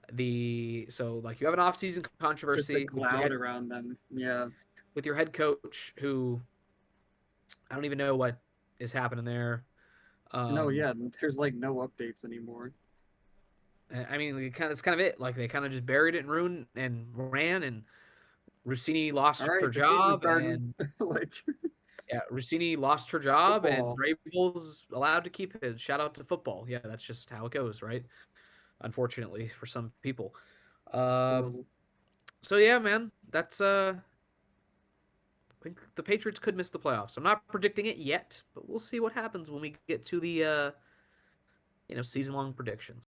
Speaker 2: So you have an offseason controversy.
Speaker 3: Just a cloud around them. Yeah.
Speaker 2: With your head coach, who I don't even know what is happening there.
Speaker 3: There's like no updates anymore.
Speaker 2: I mean, it's kind of it. Like they kind of just buried it and ran, and Rossini lost her job, and Rossini lost her job, football. And Vrabel's allowed to keep it. Shout out to football. Yeah, that's just how it goes, right? Unfortunately for some people. So yeah, man, that's I think the Patriots could miss the playoffs. I'm not predicting it yet, but we'll see what happens when we get to the season-long predictions.